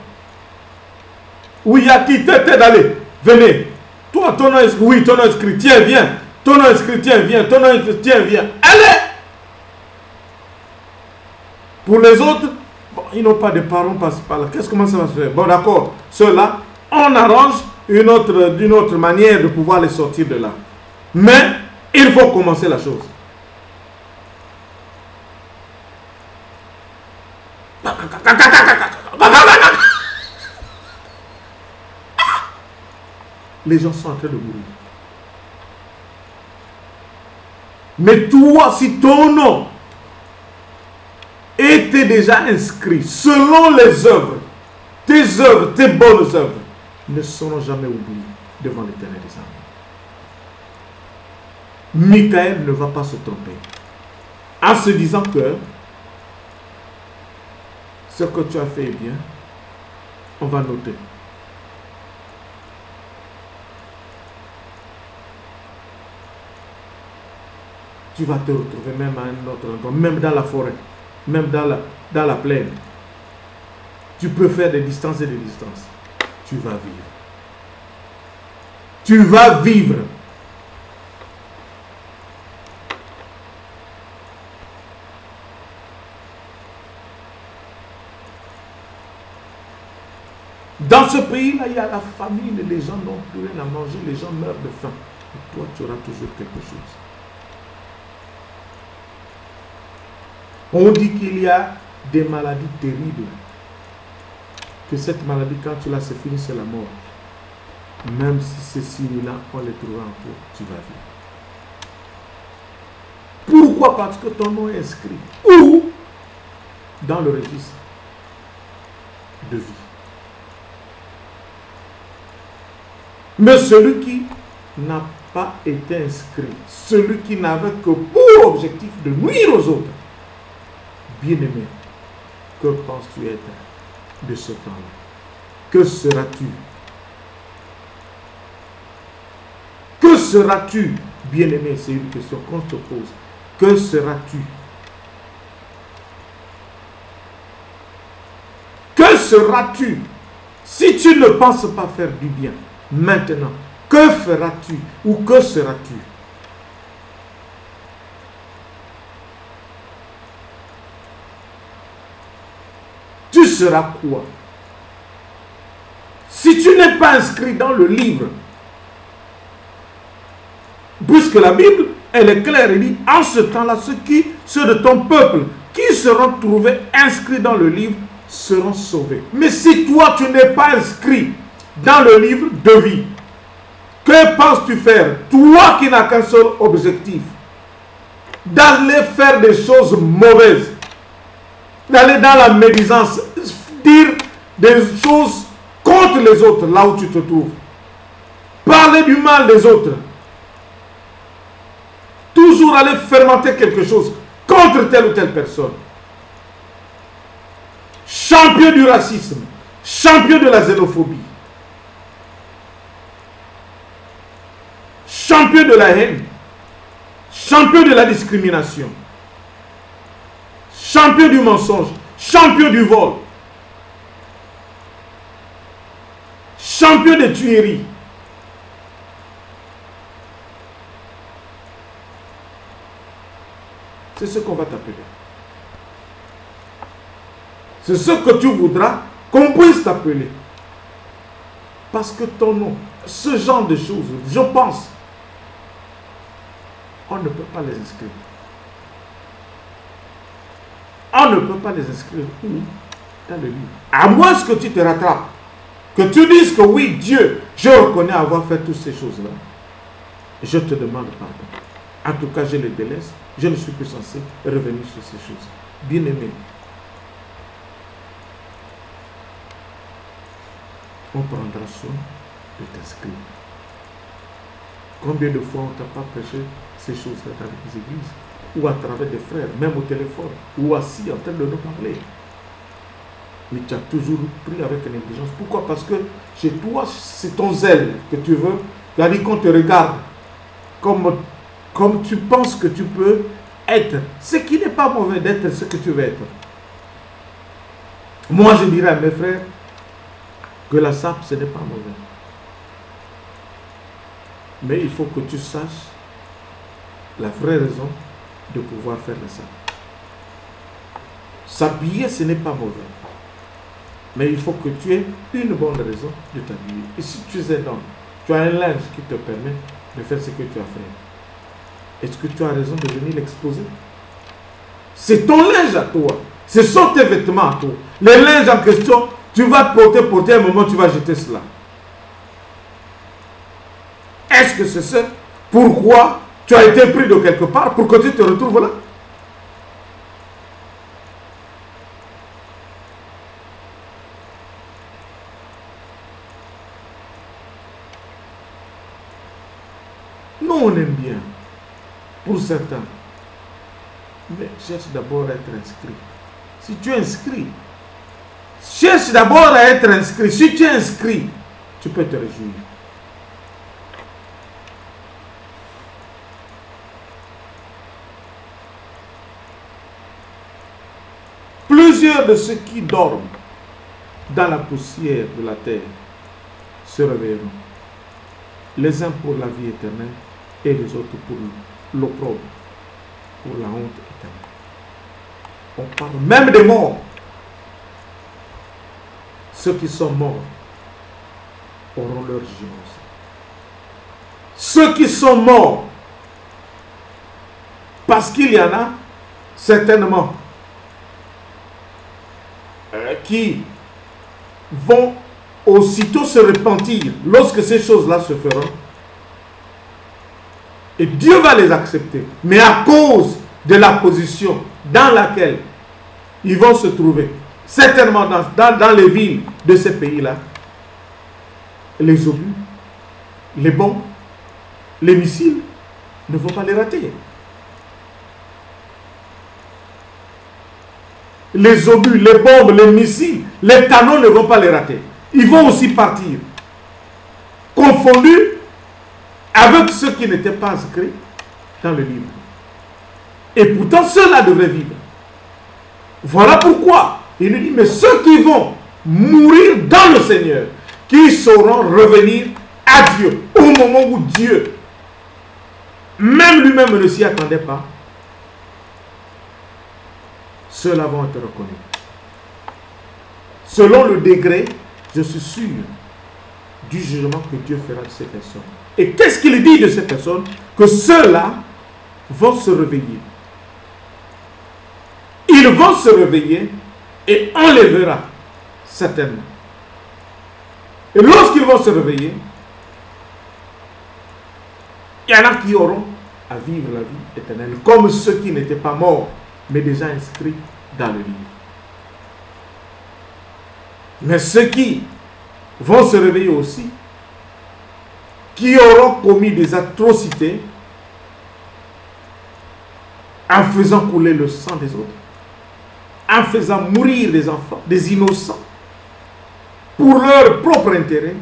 Oui, il y a qui? Allez, venez. Toi, ton nom inscrit, oui, ton nom inscrit, tiens, viens. Ton nom inscrit, tiens, viens. Ton nom inscrit, tiens, viens. Allez! Pour les autres, bon, ils n'ont pas de parents passent par là. Comment ça va se faire? Bon, d'accord. Ceux-là, on arrange d'une autre manière de pouvoir les sortir de là. Mais, il faut commencer la chose. Les gens sont en train de mourir. Mais toi, si ton nom était déjà inscrit selon les œuvres, tes bonnes œuvres, ne seront jamais oubliées devant l'Éternel des armées. Michael ne va pas se tromper en se disant que ce que tu as fait est bien, on va noter. Tu vas te retrouver même à un autre endroit, même dans la forêt, même dans la plaine. Tu peux faire des distances et des distances. Tu vas vivre. Tu vas vivre. Dans ce pays-là, il y a la famine, les gens n'ont plus rien à manger, les gens meurent de faim. Et toi, tu auras toujours quelque chose. On dit qu'il y a des maladies terribles. Que cette maladie, quand tu l'as, c'est fini, c'est la mort. Même si ces signes-là, on les trouvera en toi, tu vas vivre. Pourquoi? Parce que ton nom est inscrit. Où? Dans le registre de vie. Mais celui qui n'a pas été inscrit, celui qui n'avait que pour objectif de nuire aux autres, bien-aimé, que penses-tu être de ce temps-là? Que seras-tu? Que seras-tu, bien-aimé? C'est une question qu'on te pose. Que seras-tu? Que seras-tu si tu ne penses pas faire du bien? Maintenant, que feras-tu ou que seras-tu? Tu seras quoi? Si tu n'es pas inscrit dans le livre, puisque la Bible, elle est claire, elle dit, en ce temps-là, ceux de ton peuple qui seront trouvés inscrits dans le livre seront sauvés. Mais si toi, tu n'es pas inscrit dans le livre de vie, que penses-tu faire? Toi qui n'as qu'un seul objectif, d'aller faire des choses mauvaises, d'aller dans la médisance, dire des choses contre les autres là où tu te trouves, parler du mal des autres, toujours aller fermenter quelque chose contre telle ou telle personne. Champion du racisme, champion de la xénophobie, champion de la haine, champion de la discrimination, champion du mensonge, champion du vol, champion des tueries. C'est ce qu'on va t'appeler. C'est ce que tu voudras qu'on puisse t'appeler. Parce que ton nom, ce genre de choses, je pense, on ne peut pas les inscrire. On ne peut pas les inscrire où? Dans le livre. À moins que tu te rattrapes, que tu dises que oui, Dieu, je reconnais avoir fait toutes ces choses-là. Je te demande pardon. En tout cas, je les délaisse. Je ne suis plus censé revenir sur ces choses. Bien-aimé, on prendra soin de t'inscrire. Combien de fois on ne t'a pas prêché ces choses-là dans les églises, ou à travers des frères, même au téléphone, ou assis en train de nous parler. Mais tu as toujours pris avec négligence. Pourquoi? Parce que chez toi, c'est ton zèle que tu veux. C'est-à-dire qu'on te regarde comme tu penses que tu peux être. Ce qui n'est pas mauvais d'être ce que tu veux être. Moi, je dirais à mes frères que la sape, ce n'est pas mauvais. Mais il faut que tu saches la vraie raison de pouvoir faire la sape. S'habiller, ce n'est pas mauvais. Mais il faut que tu aies une bonne raison de t'habiller. Et si tu es un homme, tu as un linge qui te permet de faire ce que tu as fait. Est-ce que tu as raison de venir l'exposer? C'est ton linge à toi. Ce sont tes vêtements à toi. Les linges en question, tu vas te porter un moment, tu vas jeter cela. Est-ce que c'est ça? Pourquoi tu as été pris de quelque part pour que tu te retrouves là? Nous, on aime bien, pour certains. Mais cherche d'abord à être inscrit. Si tu es inscrit, cherche d'abord à être inscrit. Si tu es inscrit, tu peux te réjouir. Plusieurs de ceux qui dorment dans la poussière de la terre se réveilleront. Les uns pour la vie éternelle et les autres pour l'opprobre, pour la honte éternelle. On parle même des morts. Ceux qui sont morts auront leur jugement. Ceux qui sont morts, parce qu'il y en a certainement qui vont aussitôt se repentir lorsque ces choses-là se feront. Et Dieu va les accepter. Mais à cause de la position dans laquelle ils vont se trouver, certainement dans les villes de ces pays-là, les obus, les bombes, les missiles ne vont pas les rater. Les obus, les bombes, les missiles, les canons ne vont pas les rater. Ils vont aussi partir, confondus avec ceux qui n'étaient pas inscrits dans le livre. Et pourtant, ceux-là devraient vivre. Voilà pourquoi il nous dit, mais ceux qui vont mourir dans le Seigneur, qui sauront revenir à Dieu, au moment où Dieu, même lui-même ne s'y attendait pas, ceux-là vont être reconnus. Selon le degré, je suis sûr, du jugement que Dieu fera de ces personnes. Et qu'est-ce qu'il dit de ces personnes? Que ceux-là vont se réveiller. Ils vont se réveiller et on les verra, certainement. Et lorsqu'ils vont se réveiller, il y en a qui auront à vivre la vie éternelle, comme ceux qui n'étaient pas morts, mais déjà inscrits dans le livre. Mais ceux qui vont se réveiller aussi, qui auront commis des atrocités, en faisant couler le sang des autres, en faisant mourir des enfants, des innocents, pour leur propre intérêt,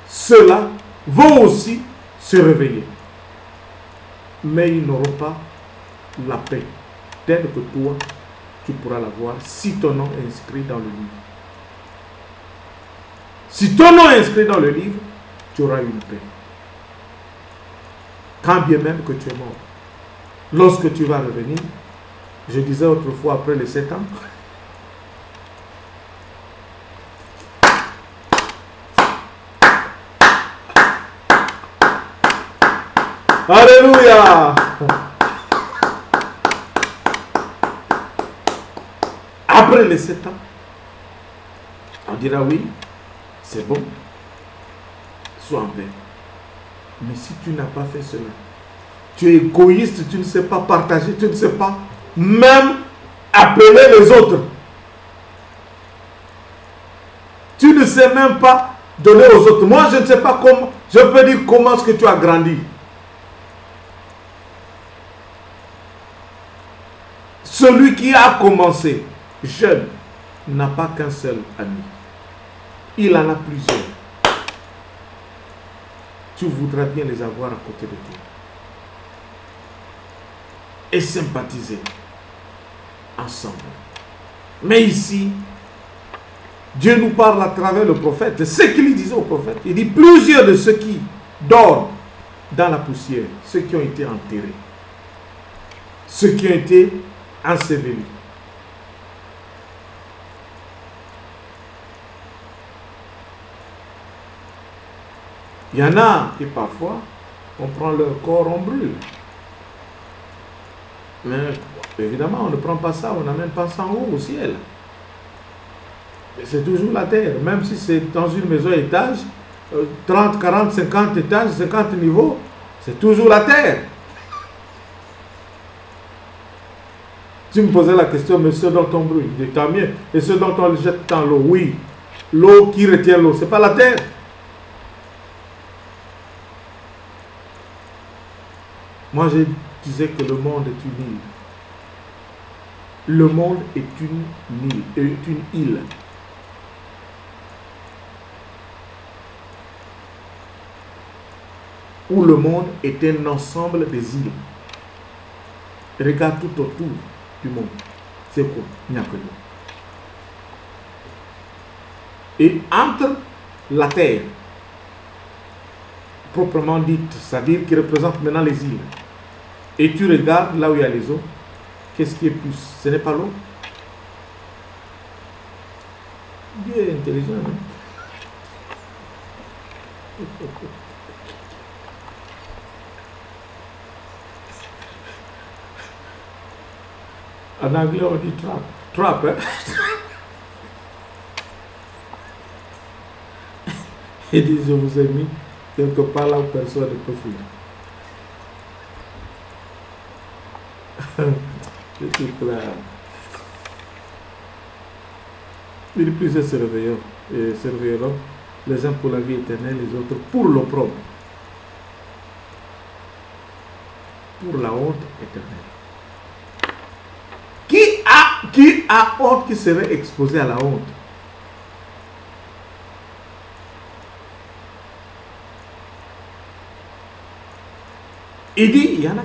ceux-là vont aussi se réveiller. Mais ils n'auront pas la paix, telle que toi, tu pourras l'avoir si ton nom est inscrit dans le livre. Si ton nom est inscrit dans le livre, tu auras une paix. Quand bien même que tu es mort. Lorsque tu vas revenir, je disais autrefois après les 7 ans, alléluia! Après les 7 ans, on dira oui, c'est bon, sois en paix. Mais si tu n'as pas fait cela, tu es égoïste, tu ne sais pas partager, tu ne sais pas même appeler les autres. Tu ne sais même pas donner aux autres. Moi, je ne sais pas comment, je peux dire comment est-ce que tu as grandi. Celui qui a commencé jeune n'a pas qu'un seul ami. Il en a plusieurs. Tu voudras bien les avoir à côté de toi. Et sympathiser ensemble. Mais ici, Dieu nous parle à travers le prophète. Ce qu'il disait au prophète, il dit plusieurs de ceux qui dorment dans la poussière, ceux qui ont été enterrés, ceux qui ont été ensevelis. Il y en a qui parfois, on prend leur corps, on brûle. Mais évidemment, on ne prend pas ça, on n'amène pas ça en haut au ciel. C'est toujours la terre, même si c'est dans une maison à étage, 30, 40, 50 étages, 50 niveaux, c'est toujours la terre. Tu me posais la question, mais ceux dont on brûle, je dis tant mieux. Et ceux dont on jette dans l'eau, oui, l'eau qui retient l'eau, c'est pas la terre. Moi, je disais que le monde est une île. Le monde est une île. Où le monde est un ensemble des îles. Regarde tout autour du monde. C'est quoi? Il n'y a que nous. Et entre la terre, proprement dite, c'est-à-dire qui représente maintenant les îles, et tu regardes là où il y a les eaux, qu'est-ce qui est plus? Ce n'est pas l'eau. Dieu est intelligent. Hein? En anglais, on dit trap. Trap, hein? Il dit, je vous ai mis quelque part là où personne ne peut fuir. Le type là. Il dit, plusieurs se réveilleront, les uns pour la vie éternelle, les autres pour l'opprobre, pour la honte éternelle. Qui a honte qui serait exposé à la honte? Il dit, il y en a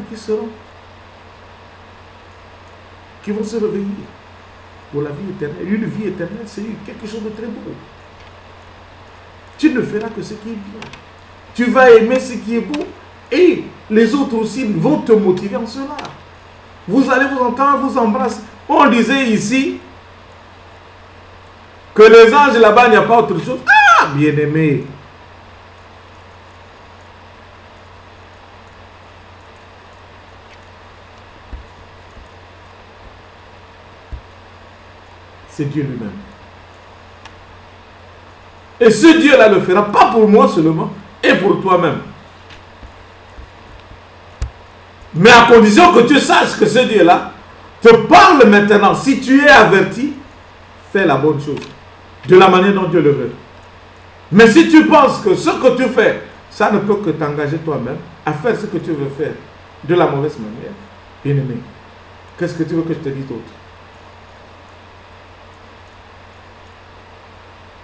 qui vont se réveiller pour la vie éternelle. Une vie éternelle, c'est quelque chose de très beau. Tu ne feras que ce qui est bien. Tu vas aimer ce qui est beau et les autres aussi vont te motiver en cela. Vous allez vous entendre, vous embrasser. On disait ici que les anges là-bas, il n'y a pas autre chose. Ah, bien-aimé. C'est Dieu lui-même. Et ce Dieu-là le fera pas pour moi seulement, et pour toi-même. Mais à condition que tu saches que ce Dieu-là te parle maintenant. Si tu es averti, fais la bonne chose. De la manière dont Dieu le veut. Mais si tu penses que ce que tu fais, ça ne peut que t'engager toi-même à faire ce que tu veux faire de la mauvaise manière, bien-aimé, qu'est-ce que tu veux que je te dise d'autre?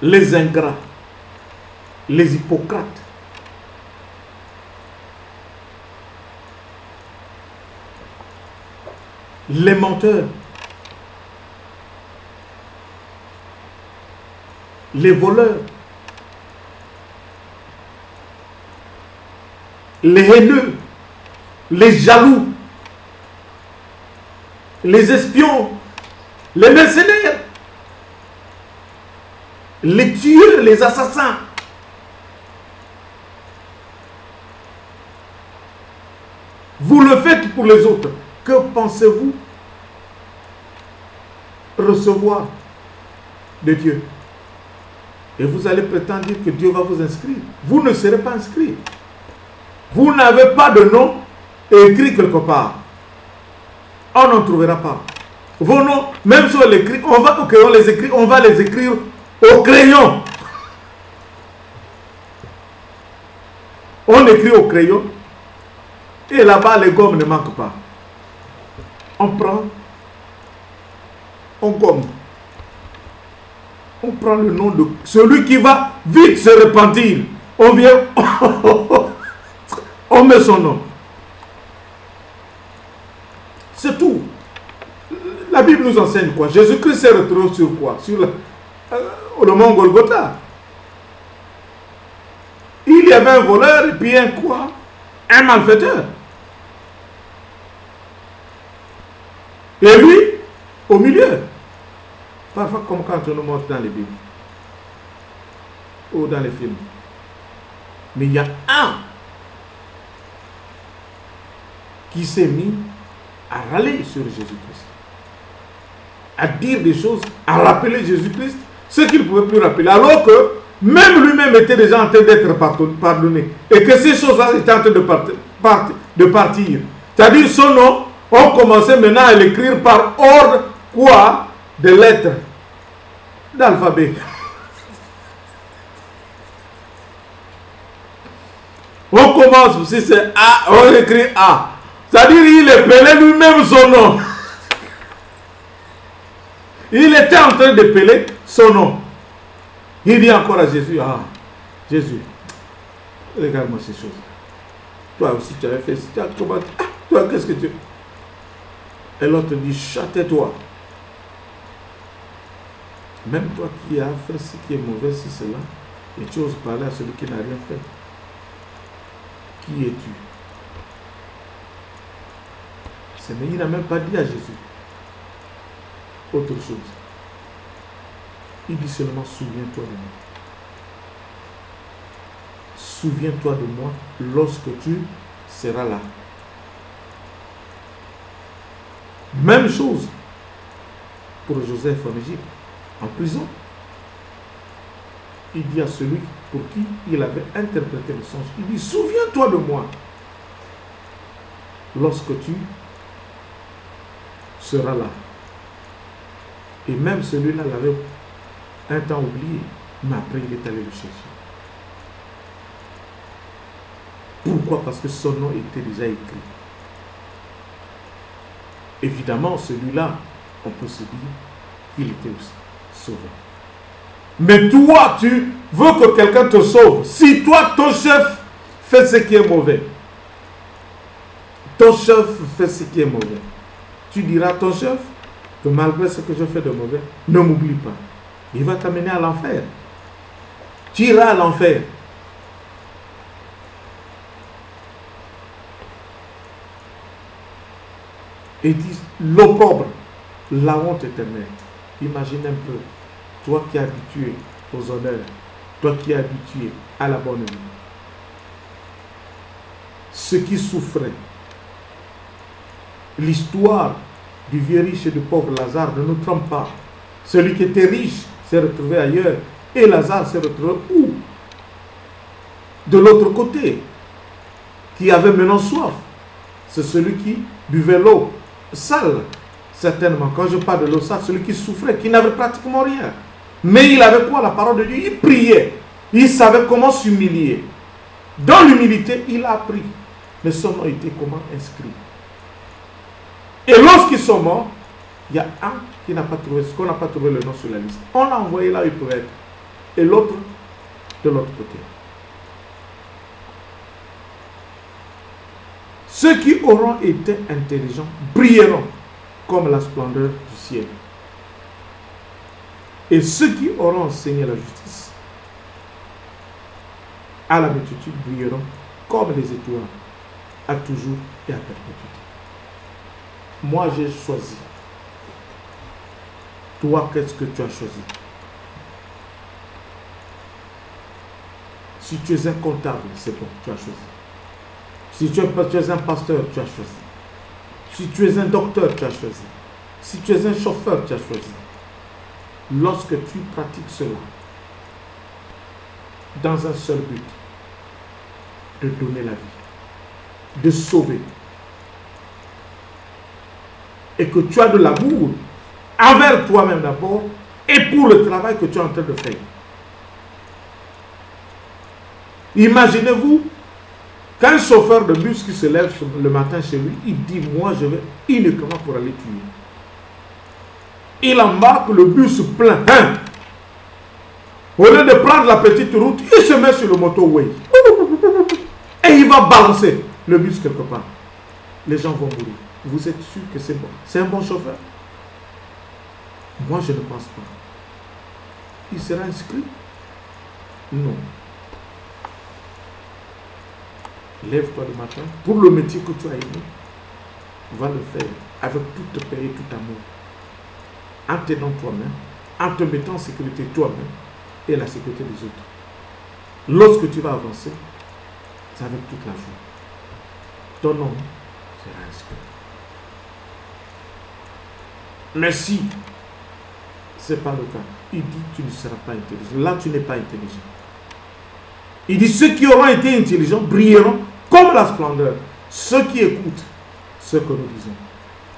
Les ingrats, les hypocrites, les menteurs, les voleurs, les haineux, les jaloux, les espions, les mercenaires, les tueurs, les assassins. Vous le faites pour les autres. Que pensez-vous recevoir de Dieu? Et vous allez prétendre dire que Dieu va vous inscrire. Vous ne serez pas inscrit. Vous n'avez pas de nom écrit quelque part. On n'en trouvera pas. Vos noms, même si on les écrit, on va les écrire au crayon. On écrit au crayon. Et là-bas, les gommes ne manquent pas. On prend, on gomme. On prend le nom de celui qui va vite se repentir. On vient, on met son nom. C'est tout. La Bible nous enseigne quoi? Jésus-Christ s'est retrouvé sur quoi? Sur le mont Golgotha. Il y avait un voleur et puis un quoi? Un malfaiteur. Et lui, au milieu. Parfois comme quand on nous montre dans les Bibles. Ou dans les films. Mais il y a un qui s'est mis à râler sur Jésus-Christ. À dire des choses, à rappeler Jésus-Christ, ce qu'il ne pouvait plus rappeler. Alors que même lui-même était déjà en train d'être pardonné. Et que ces choses-là étaient en train de partir. C'est-à-dire son nom, on commençait maintenant à l'écrire par ordre, quoi? De lettres. D'alphabet. On commence, si c'est A, on écrit A. C'est-à-dire il épelait lui-même son nom. Il était en train d'épeler son nom. Il dit encore à Jésus, ah, Jésus, regarde-moi ces choses. Toi aussi tu avais fait ça. Ah, toi, qu'est-ce que tu... Et l'autre dit, châtais-toi. Même toi qui as fait ce qui est mauvais, si c'est là, et tu oses parler à celui qui n'a rien fait. Qui es-tu? Mais il n'a même pas dit à Jésus autre chose. Il dit seulement, souviens-toi de moi. Souviens-toi de moi lorsque tu seras là. Même chose pour Joseph en Égypte, en prison. Il dit à celui pour qui il avait interprété le songe, il dit, souviens-toi de moi lorsque tu seras là. Et même celui-là l'avait un temps oublié, mais après il est allé le chercher. Pourquoi? Parce que son nom était déjà écrit. Évidemment, celui-là, on peut se dire qu'il était aussi sauvé. Mais toi, tu veux que quelqu'un te sauve. Si toi, ton chef fait ce qui est mauvais, ton chef fait ce qui est mauvais, tu diras à ton chef que malgré ce que je fais de mauvais, ne m'oublie pas. Il va t'amener à l'enfer. Tu iras à l'enfer. Et dit l'opprobre, la honte éternelle. Imagine un peu, toi qui es habitué aux honneurs, toi qui es habitué à la bonne vie, ce qui souffrait, l'histoire du vieux riche et du pauvre Lazare ne nous trompe pas. Celui qui était riche s'est retrouvé ailleurs et Lazare s'est retrouvé où? De l'autre côté, qui avait maintenant soif. c'est celui qui buvait l'eau sale, certainement. Quand je parle de l'eau sale, celui qui souffrait, qui n'avait pratiquement rien. Mais il avait quoi? La parole de Dieu. Il priait. Il savait comment s'humilier. Dans l'humilité, il a appris. Mais son nom était comment inscrit. Et lorsqu'ils sont morts, il y a un qui n'a pas trouvé, qu'on n'a pas trouvé le nom sur la liste. On l'a envoyé là où il pouvait être. Et l'autre, de l'autre côté. Ceux qui auront été intelligents brilleront comme la splendeur du ciel. Et ceux qui auront enseigné la justice à la multitude brilleront comme les étoiles, à toujours et à perpétuité. Moi, j'ai choisi. Toi, qu'est-ce que tu as choisi? Si tu es un comptable, c'est bon, tu as choisi. Si tu es un pasteur, tu as choisi. Si tu es un docteur, tu as choisi. Si tu es un chauffeur, tu as choisi. Lorsque tu pratiques cela, dans un seul but, de donner la vie, de sauver, et que tu as de l'amour envers toi-même d'abord, et pour le travail que tu es en train de faire. Imaginez-vous qu'un chauffeur de bus qui se lève le matin chez lui, il dit, moi je vais uniquement pour aller tuer. Il embarque le bus plein. Hein? Au lieu de prendre la petite route, il se met sur le motorway. Et il va balancer le bus quelque part. Les gens vont mourir. Vous êtes sûr que c'est bon? C'est un bon chauffeur? Moi, je ne pense pas. Il sera inscrit? Non. Lève-toi le matin pour le métier que tu as aimé. Va le faire avec toute paix et tout amour. En t'aidant toi-même, en te mettant en sécurité toi-même et la sécurité des autres. Lorsque tu vas avancer, c'est avec toute la joie. Ton nom sera inscrit. Mais si ce n'est pas le cas, il dit tu ne seras pas intelligent. Là, tu n'es pas intelligent. Il dit ceux qui auront été intelligents brilleront comme la splendeur. Ceux qui écoutent ce que nous disons.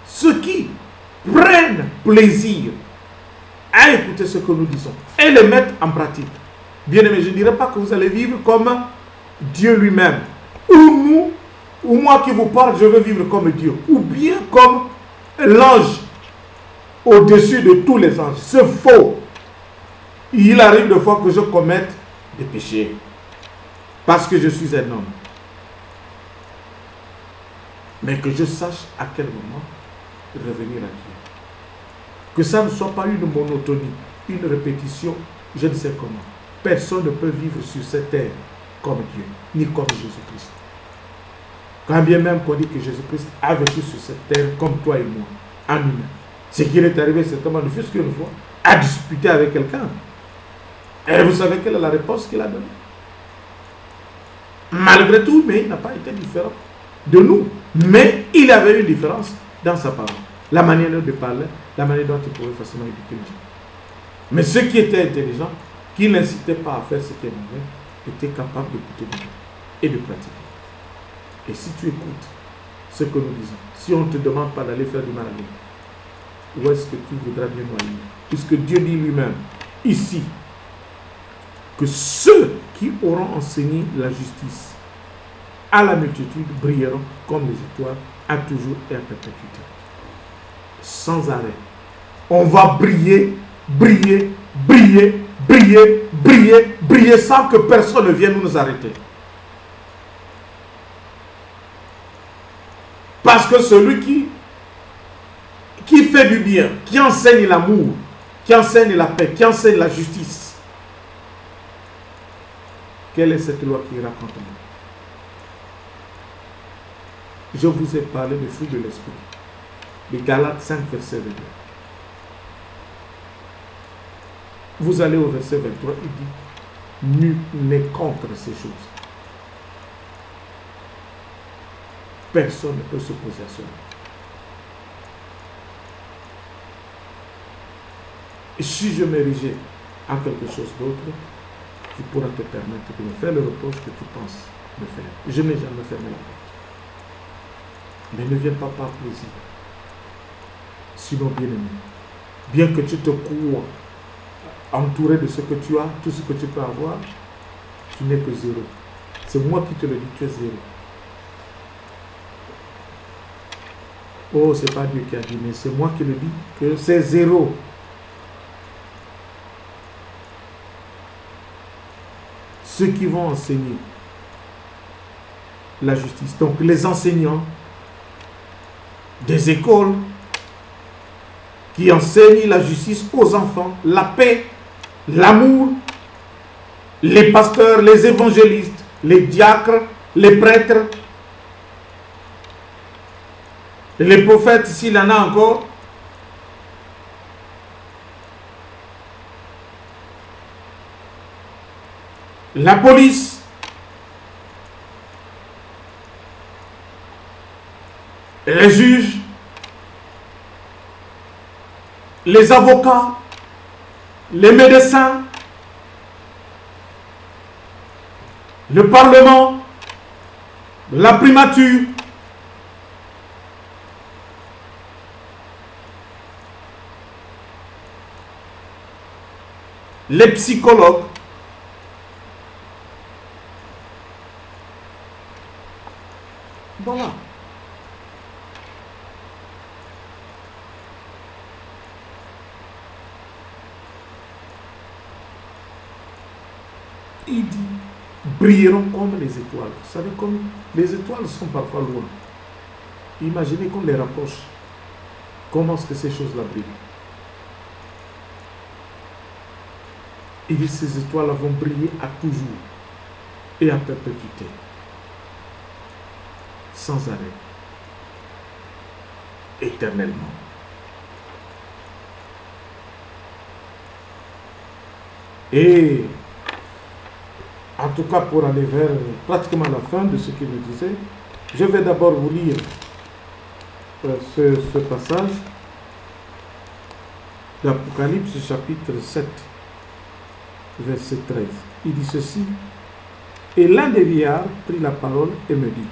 Ceux qui prennent plaisir à écouter ce que nous disons et le mettre en pratique. Bien aimé, je ne dirais pas que vous allez vivre comme Dieu lui-même. Ou moi qui vous parle, je veux vivre comme Dieu. Ou bien comme l'ange au-dessus de tous les anges. C'est faux. Il arrive de fois que je commette des péchés. Parce que je suis un homme. Mais que je sache à quel moment revenir à Dieu. Que ça ne soit pas une monotonie, une répétition, je ne sais comment. Personne ne peut vivre sur cette terre comme Dieu, ni comme Jésus-Christ. Quand bien même qu'on dit que Jésus-Christ a vécu sur cette terre comme toi et moi, en humain. Ce qui est arrivé, c'est comment, ne fût-ce qu'une fois, à discuter avec quelqu'un. Et vous savez quelle est la réponse qu'il a donnée? Malgré tout, mais il n'a pas été différent de nous. Mais il avait une différence dans sa parole. La manière de parler, la manière dont il pouvait facilement éduquer les gens. Mais ceux qui étaient intelligents, qui n'incitaient pas à faire ce qui est mauvais, étaient capables d'écouter Dieu et de pratiquer. Et si tu écoutes ce que nous disons, si on ne te demande pas d'aller faire du mal à l'autre, où est-ce que tu voudras bien noyer? Puisque Dieu dit lui-même, ici, que ceux qui auront enseigné la justice à la multitude brilleront comme les étoiles à toujours et à perpétuité. Sans arrêt. On va briller, briller, briller, briller, briller, briller sans que personne ne vienne nous arrêter. Parce que celui qui fait du bien, qui enseigne l'amour, qui enseigne la paix, qui enseigne la justice, quelle est cette loi qui raconte moi? Je vous ai parlé des fruits de l'esprit. De Galates 5, verset 22. Vous allez au verset 23, il dit, nul n'est contre ces choses. Personne ne peut s'opposer à cela. Et si je m'érigeais en quelque chose d'autre, tu pourras te permettre de me faire le reproche que tu penses me faire. Je n'ai jamais fermé la porte. Mais ne viens pas par plaisir. Sinon, bien-aimé, bien que tu te crois entouré de ce que tu as, tout ce que tu peux avoir, tu n'es que zéro. C'est moi qui te le dis, tu es zéro. Oh, c'est pas Dieu qui a dit, mais c'est moi qui le dis, que c'est zéro. Ceux qui vont enseigner la justice, donc les enseignants des écoles qui enseignent la justice aux enfants, la paix, l'amour, les pasteurs, les évangélistes, les diacres, les prêtres, les prophètes, s'il y en a encore, la police, les juges, les avocats, les médecins, le Parlement, la primature, les psychologues, voilà. Il dit, brilleront comme les étoiles. Vous savez, comme les étoiles sont parfois loin. Imaginez qu'on les rapproche. Comment est-ce que ces choses-là brillent? Il dit, ces étoiles vont briller à toujours et à perpétuité. Sans arrêt. Éternellement. Et en tout cas, pour aller vers pratiquement la fin de ce qu'il me disait, je vais d'abord vous lire ce passage d'Apocalypse chapitre 7, verset 13. Il dit ceci: et l'un des vieillards prit la parole et me dit,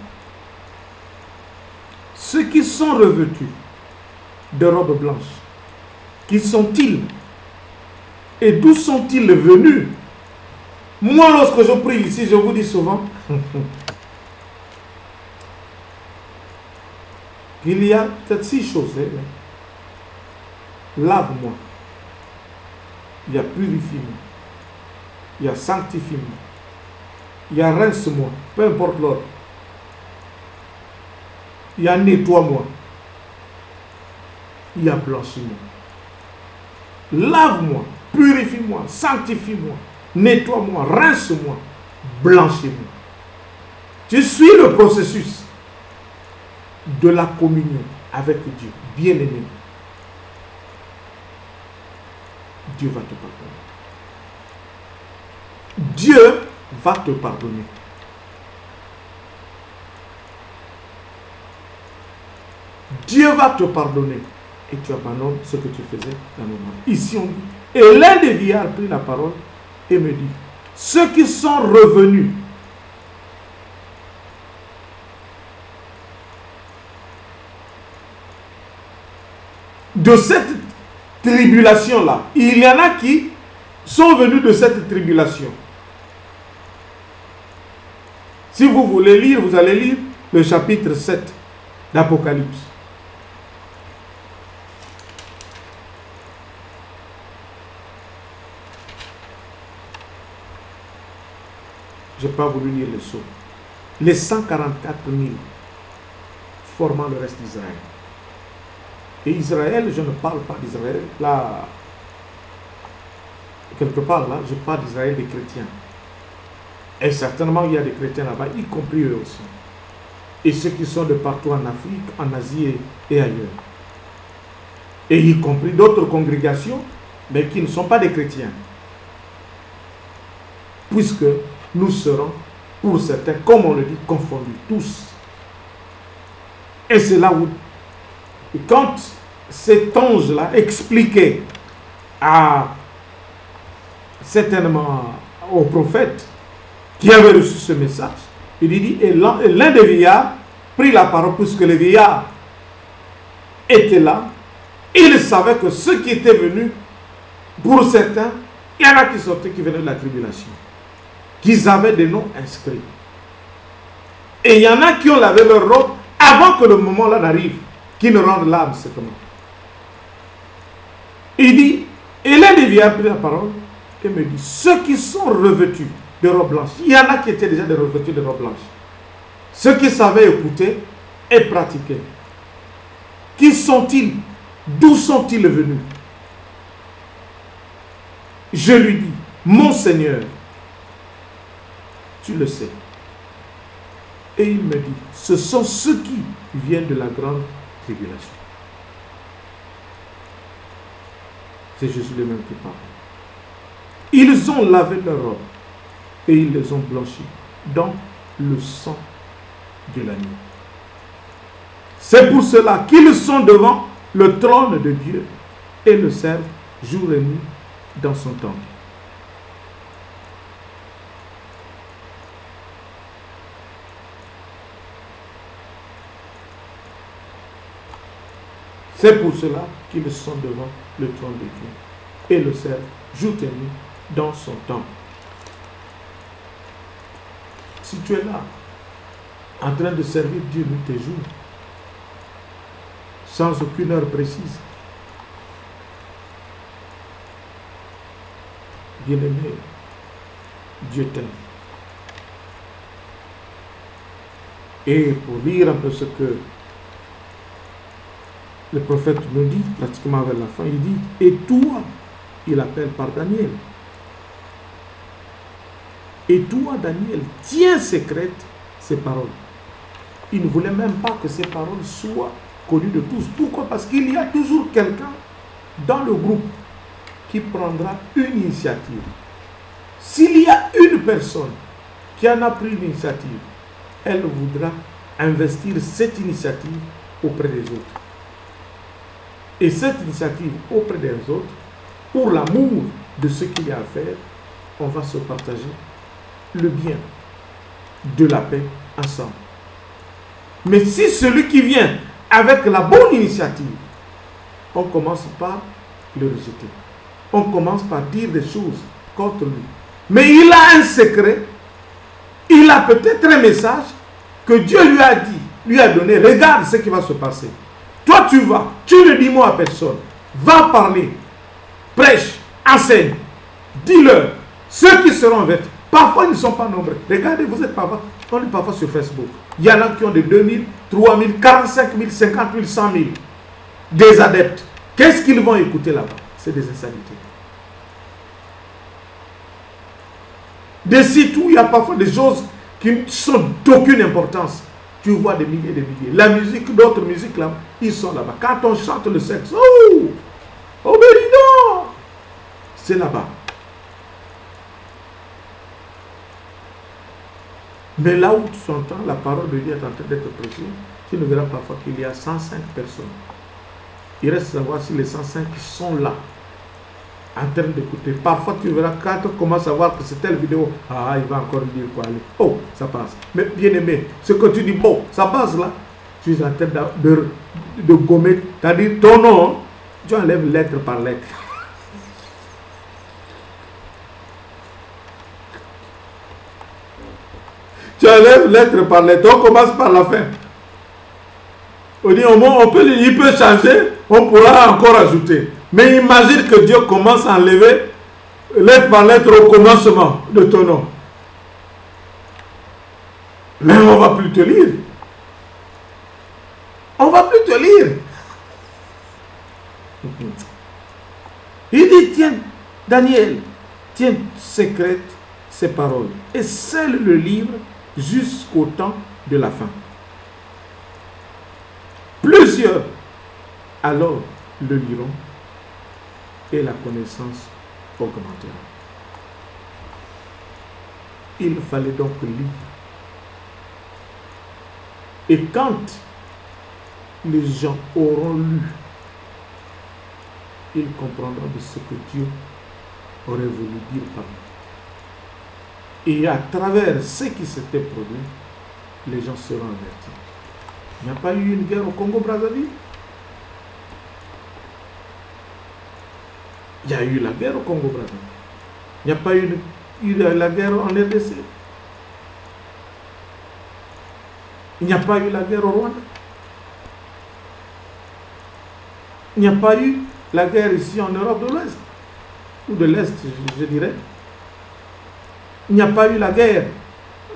ceux qui sont revêtus de robes blanches, qui sont-ils et d'où sont-ils venus? Moi, lorsque je prie ici, je vous dis souvent qu'il y a peut-être 6 choses. Lave-moi. Il y a purifie-moi. Il y a sanctifie-moi. Il y a rince-moi. Peu importe l'ordre. Il y a nettoie-moi. Il y a blanchis-moi. Lave-moi. Purifie-moi. Sanctifie-moi. Nettoie-moi, rince-moi, blanchis-moi. Tu suis le processus de la communion avec Dieu, bien-aimé. Dieu va te pardonner. Dieu va te pardonner. Dieu va te pardonner. Et tu abandonnes ce que tu faisais dans le monde. Ici on dit, et l'un des vieillards prit la parole et me dit, ceux qui sont revenus de cette tribulation-là, il y en a qui sont venus de cette tribulation. Si vous voulez lire, vous allez lire le chapitre 7 d'Apocalypse. Je n'ai pas voulu lire les sceaux. Les 144 000 formant le reste d'Israël. Et Israël, je ne parle pas d'Israël, là, quelque part là, je parle d'Israël des chrétiens. Et certainement, il y a des chrétiens là-bas, y compris eux aussi. Et ceux qui sont de partout en Afrique, en Asie et ailleurs. Et y compris d'autres congrégations, mais qui ne sont pas des chrétiens. Puisque nous serons, pour certains, comme on le dit, confondus, tous. Et c'est là où, quand cet ange-là expliquait certainement au prophète qui avait reçu ce message, il dit, et l'un des vieillards pris la parole puisque le vieillard était là. Il savait que ceux qui étaient venus, pour certains, il y en a qui sortaient, qui venaient de la tribulation, qu'ils avaient des noms inscrits. Et il y en a qui ont lavé leur robe avant que le moment là n'arrive, qui ne rendent l'âme certainement. Il dit, et l'un des vieillards a pris la parole et me dit, ceux qui sont revêtus de robes blanches, il y en a qui étaient déjà des revêtus de robes blanches, ceux qui savaient écouter et pratiquer, qui sont-ils? D'où sont-ils venus? Je lui dis, mon Seigneur, tu le sais. Et il me dit, ce sont ceux qui viennent de la grande tribulation. C'est Jésus lui-même qui parle. Ils ont lavé leurs robes et ils les ont blanchis dans le sang de l'agneau. C'est pour cela qu'ils sont devant le trône de Dieu et le servent jour et nuit dans son temple. C'est pour cela qu'ils sont devant le trône de Dieu et le servent jour et nuit dans son temple. Si tu es là, en train de servir Dieu nuit et jour, sans aucune heure précise, bien-aimé, Dieu t'aime. Et pour lire un peu ce que le prophète nous dit, pratiquement vers la fin, il dit, et toi, il appelle par Daniel. Et toi, Daniel, tiens secrète ces paroles. Il ne voulait même pas que ces paroles soient connues de tous. Pourquoi? Parce qu'il y a toujours quelqu'un dans le groupe qui prendra une initiative. S'il y a une personne qui en a pris une initiative, elle voudra investir cette initiative auprès des autres. Et cette initiative auprès des autres, pour l'amour de ce qu'il y a à faire, on va se partager le bien de la paix ensemble. Mais si celui qui vient avec la bonne initiative, on commence par le rejeter. On commence par dire des choses contre lui. Mais il a un secret, il a peut-être un message que Dieu lui a dit, lui a donné. Regarde ce qui va se passer. Toi tu vas, tu ne dis moi à personne. Va parler, prêche, enseigne, dis-leur. Ceux qui seront avertis, parfois ils ne sont pas nombreux. Regardez, vous êtes parfois, on est parfois sur Facebook. Il y en a qui ont de 2000, 3000, 45 000, 50 000, 100 000. Des adeptes. Qu'est-ce qu'ils vont écouter là-bas? C'est des insanités. Des sites où il y a parfois des choses qui sont d'aucune importance. Tu vois des milliers et des milliers. La musique, d'autres musiques là, ils sont là-bas. Quand on chante le sexe, oh, Béridon, c'est là-bas. Mais là où tu entends la parole de Dieu est en train d'être prêchée, tu ne verras parfois qu'il y a 105 personnes. Il reste à savoir si les 105 sont là, en train d'écouter. Parfois tu verras quand on commence à voir que c'est telle vidéo, ah, il va encore dire quoi. Oh, ça passe. Mais bien aimé, ce que tu dis, bon, ça passe là, tu es en train de gommer, c'est-à-dire ton nom, tu enlèves lettre par lettre. Tu enlèves lettre par lettre, on commence par la fin. On dit au moins, il peut changer, on pourra encore ajouter. Mais imagine que Dieu commence à enlever lettre par lettre au commencement de ton nom. Mais on ne va plus te lire. On ne va plus te lire. Il dit, tiens, Daniel, tiens secrète ces paroles et scelle le livre jusqu'au temps de la fin. Plusieurs alors le liront et la connaissance augmentera. Il fallait donc lire. Et quand les gens auront lu, ils comprendront de ce que Dieu aurait voulu dire par là. Et à travers ce qui s'était produit, les gens seront avertis. Il n'y a pas eu une guerre au Congo-Brazzaville. Il y a eu la guerre au Congo-Brazzaville. Il n'y a pas eu la guerre en RDC. Il n'y a pas eu la guerre au Rwanda. Il n'y a pas eu la guerre ici en Europe de l'Ouest. Ou de l'Est, je dirais. Il n'y a pas eu la guerre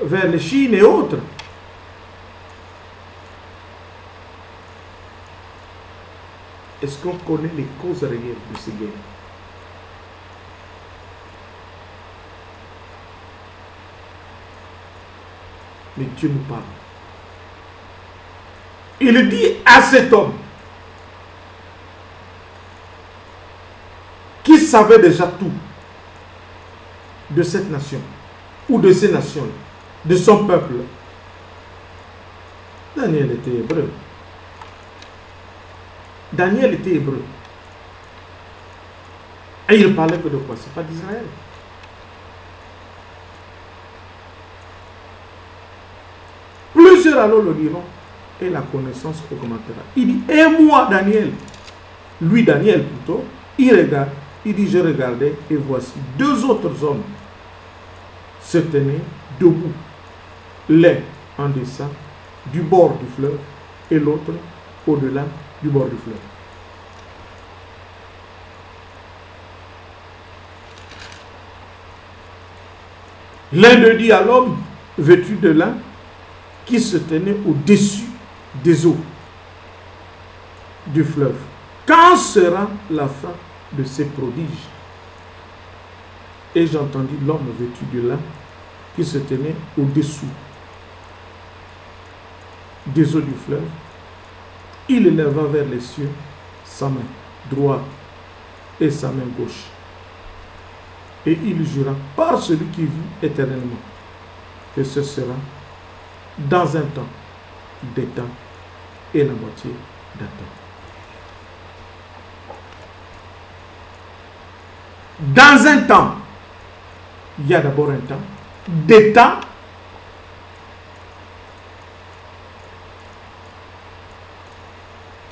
vers la Chine et autres. Est-ce qu'on connaît les causes réelles de ces guerres? Mais Dieu nous parle. Il dit à cet homme qui savait déjà tout de cette nation ou de ces nations, de son peuple. Daniel était hébreu. Daniel était hébreu. Et il parlait que de quoi? C'est pas d'Israël. Plusieurs alors le diront et la connaissance augmentera. Il dit, et moi Daniel, lui Daniel plutôt, il regarde, il dit, je regardais et voici deux autres hommes se tenaient debout, l'un en dessin du bord du fleuve et l'autre au-delà du bord du fleuve. L'un d'eux dit à l'homme vêtu de lin qui se tenait au-dessus des eaux du fleuve, quand sera la fin de ces prodiges? Et j'entendis l'homme vêtu de lin qui se tenait au-dessous des eaux du fleuve. Il éleva vers les cieux sa main droite et sa main gauche. Et il jura par celui qui vit éternellement que ce sera dans un temps, des temps et la moitié d'un temps. Dans un temps, il y a d'abord un temps, des temps,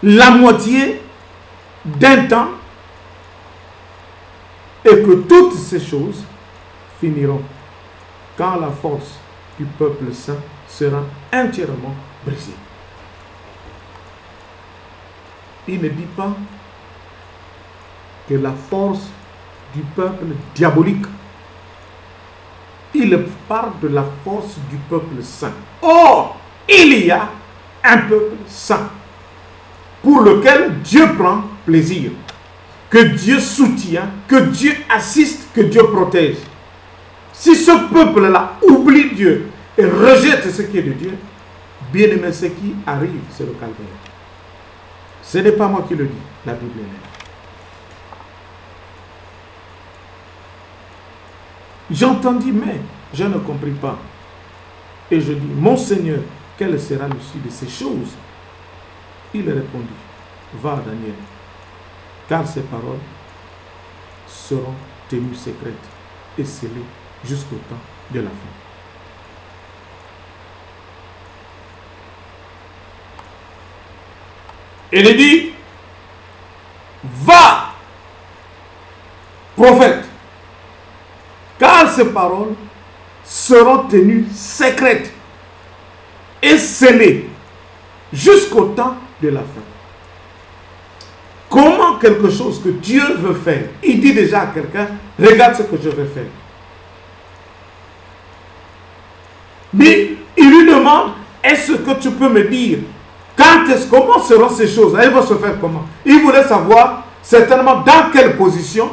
la moitié d'un temps, et que toutes ces choses finiront quand la force du peuple saint sera entièrement brisée. Il ne dit pas que la force du peuple diabolique. Il parle de la force du peuple saint. Or, il y a un peuple saint pour lequel Dieu prend plaisir, que Dieu soutient, que Dieu assiste, que Dieu protège. Si ce peuple-là oublie Dieu et rejette ce qui est de Dieu, bien aimé, ce qui arrive, c'est le calvaire. Ce n'est pas moi qui le dis, la Bible est là. J'entendis, mais je ne compris pas. Et je dis, mon Seigneur, quelle sera l'issue de ces choses? Il répondit, va Daniel, car ces paroles seront tenues secrètes et scellées jusqu'au temps de la fin. Il dit, va, prophète, car ces paroles seront tenues secrètes et scellées jusqu'au temps de la fin. Comment quelque chose que Dieu veut faire, il dit déjà à quelqu'un, regarde ce que je vais faire. Mais il lui demande, est-ce que tu peux me dire, comment seront ces choses? Elles vont se faire comment? Il voulait savoir certainement dans quelle position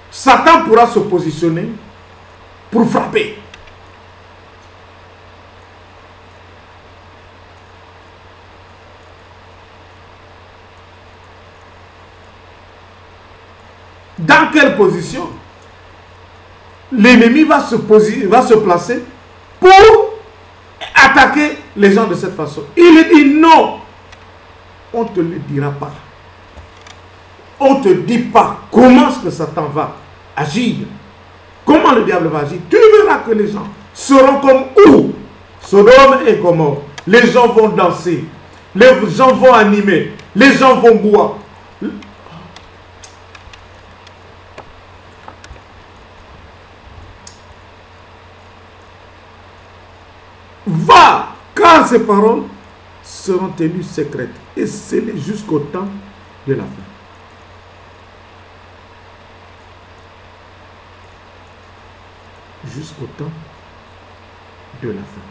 Satan pourra se positionner pour frapper. Dans quelle position l'ennemi va se placer pour attaquer les gens de cette façon? Il dit non, on ne te le dira pas. On ne te dit pas comment est-ce que Satan va agir. Comment le diable va agir. Tu verras que les gens seront comme où? Sodome et Gomorrhe. Les gens vont danser. Les gens vont animer. Les gens vont boire. Va, car ces paroles seront tenues secrètes et scellées jusqu'au temps de la fin. Jusqu'au temps de la fin.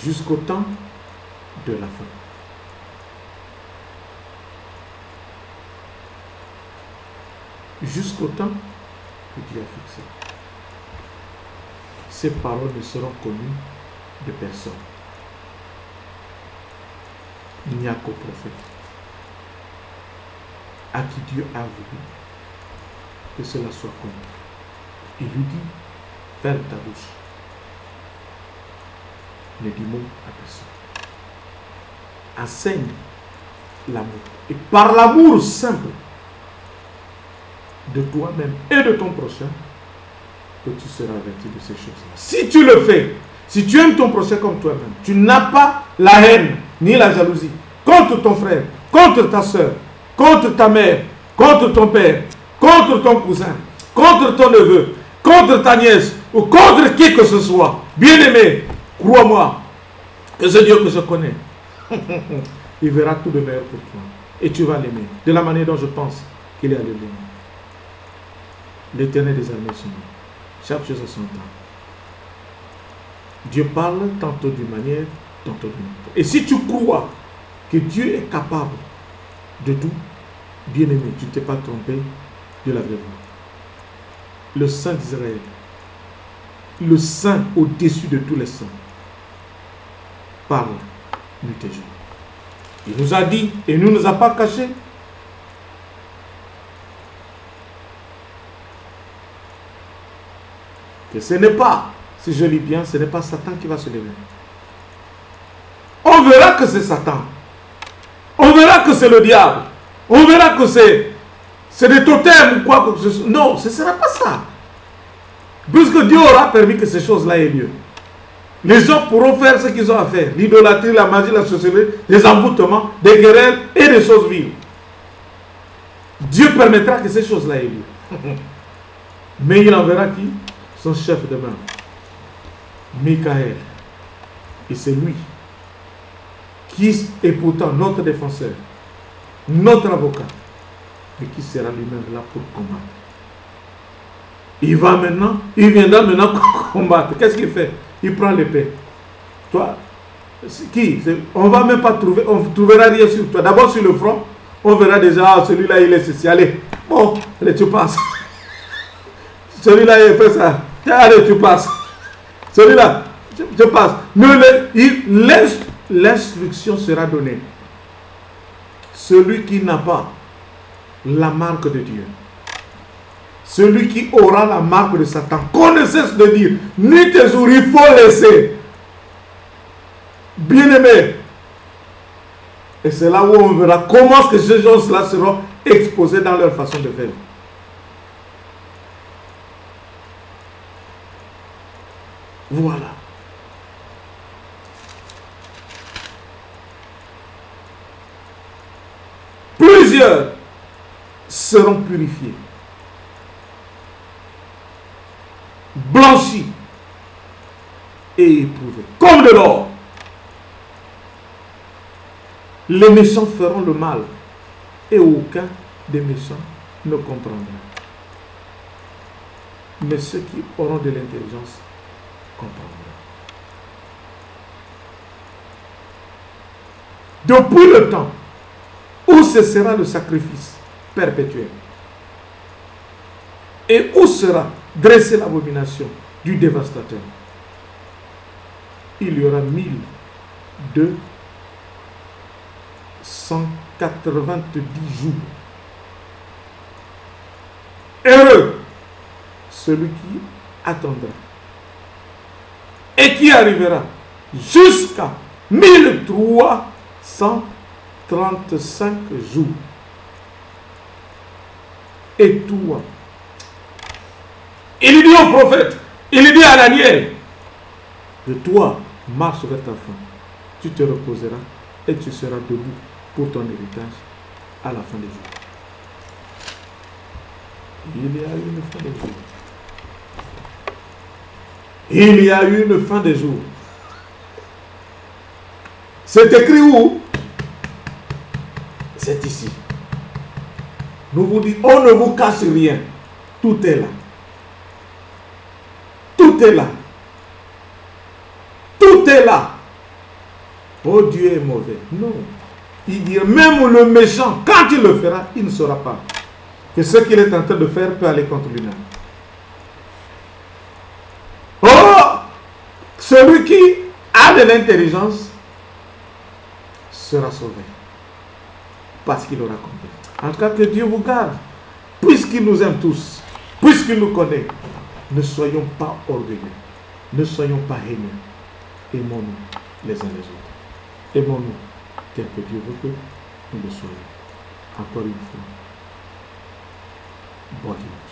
Jusqu'au temps de la fin. Jusqu'au temps que Dieu a fixé. Ces paroles ne seront connues de personne. Il n'y a qu'au prophète à qui Dieu a voulu que cela soit connu. Il lui dit, ferme ta bouche. Ne dis mot à personne. Enseigne l'amour. Et par l'amour simple de toi-même et de ton prochain, que tu seras averti de ces choses-là. Si tu le fais, si tu aimes ton prochain comme toi-même, tu n'as pas la haine ni la jalousie contre ton frère, contre ta soeur, contre ta mère, contre ton père, contre ton cousin, contre ton neveu, contre ta nièce ou contre qui que ce soit. Bien-aimé, crois-moi que ce Dieu que je connais, il verra tout de meilleur pour toi. Et tu vas l'aimer de la manière dont je pense qu'il est à l'aimer. L'Éternel des armées son nom. Chaque chose à son temps. Dieu parle tantôt d'une manière, tantôt d'une autre. Et si tu crois que Dieu est capable de tout, bien-aimé, tu ne t'es pas trompé de la vraie voie. Le Saint d'Israël, le Saint au-dessus de tous les saints, parle nuit et jour. Il nous a dit et il ne nous a pas caché que ce n'est pas, si je lis bien, ce n'est pas Satan qui va se lever. On verra que c'est Satan. On verra que c'est le diable. On verra que c'est des totems ou quoi que ce soit. Non, ce ne sera pas ça. Puisque Dieu aura permis que ces choses-là aient lieu. Les gens pourront faire ce qu'ils ont à faire. L'idolâtrie, la magie, la sorcellerie, les envoûtements, des querelles et des choses vives. Dieu permettra que ces choses-là aient lieu. Mais il enverra qui? Son chef de main, Michael. Et c'est lui qui est pourtant notre défenseur, notre avocat, mais qui sera lui-même là pour combattre. Il viendra maintenant combattre. Qu'est-ce qu'il fait? Il prend l'épée. Toi, qui? On ne va même pas trouver, on ne trouvera rien sur toi. D'abord sur le front, on verra déjà, ah, celui-là il est ceci. Allez, bon, allez, tu passes. Celui-là il fait ça. Allez, tu passes. Celui-là, je passe. L'instruction sera donnée. Celui qui n'a pas la marque de Dieu, celui qui aura la marque de Satan, qu'on ne cesse de dire, nuit et jour, il faut laisser. Bien-aimé. Et c'est là où on verra comment est-ce que ces gens-là seront exposés dans leur façon de faire. Voilà. Plusieurs seront purifiés, blanchis et éprouvés, comme de l'or. Les méchants feront le mal et aucun des méchants ne comprendra. Mais ceux qui auront de l'intelligence comprendront. Depuis le temps où cessera le sacrifice perpétuel et où sera dressée l'abomination du dévastateur, il y aura 1290 jours. Heureux celui qui attendra et qui arrivera jusqu'à 1335 jours. Et toi, il dit au prophète, il dit à Daniel, de toi marche vers ta fin. Tu te reposeras et tu seras debout pour ton héritage à la fin des jours. Il y a eu une fin des jours. Il y a eu une fin des jours. C'est écrit où? C'est ici. Nous vous disons, on ne vous cache rien. Tout est là. Tout est là. Tout est là. Oh, Dieu est mauvais. Non. Il dit, même le méchant, quand il le fera, il ne saura pas que ce qu'il est en train de faire peut aller contre lui-même. Oh, celui qui a de l'intelligence sera sauvé. Parce qu'il aura compris. En tout cas, que Dieu vous garde. Puisqu'il nous aime tous, puisqu'il nous connaît, ne soyons pas orgueilleux. Ne soyons pas haineux. Aimons-nous les uns les autres. Aimons-nous tel que Dieu veut que nous le soyons. Encore une fois, bon dimanche.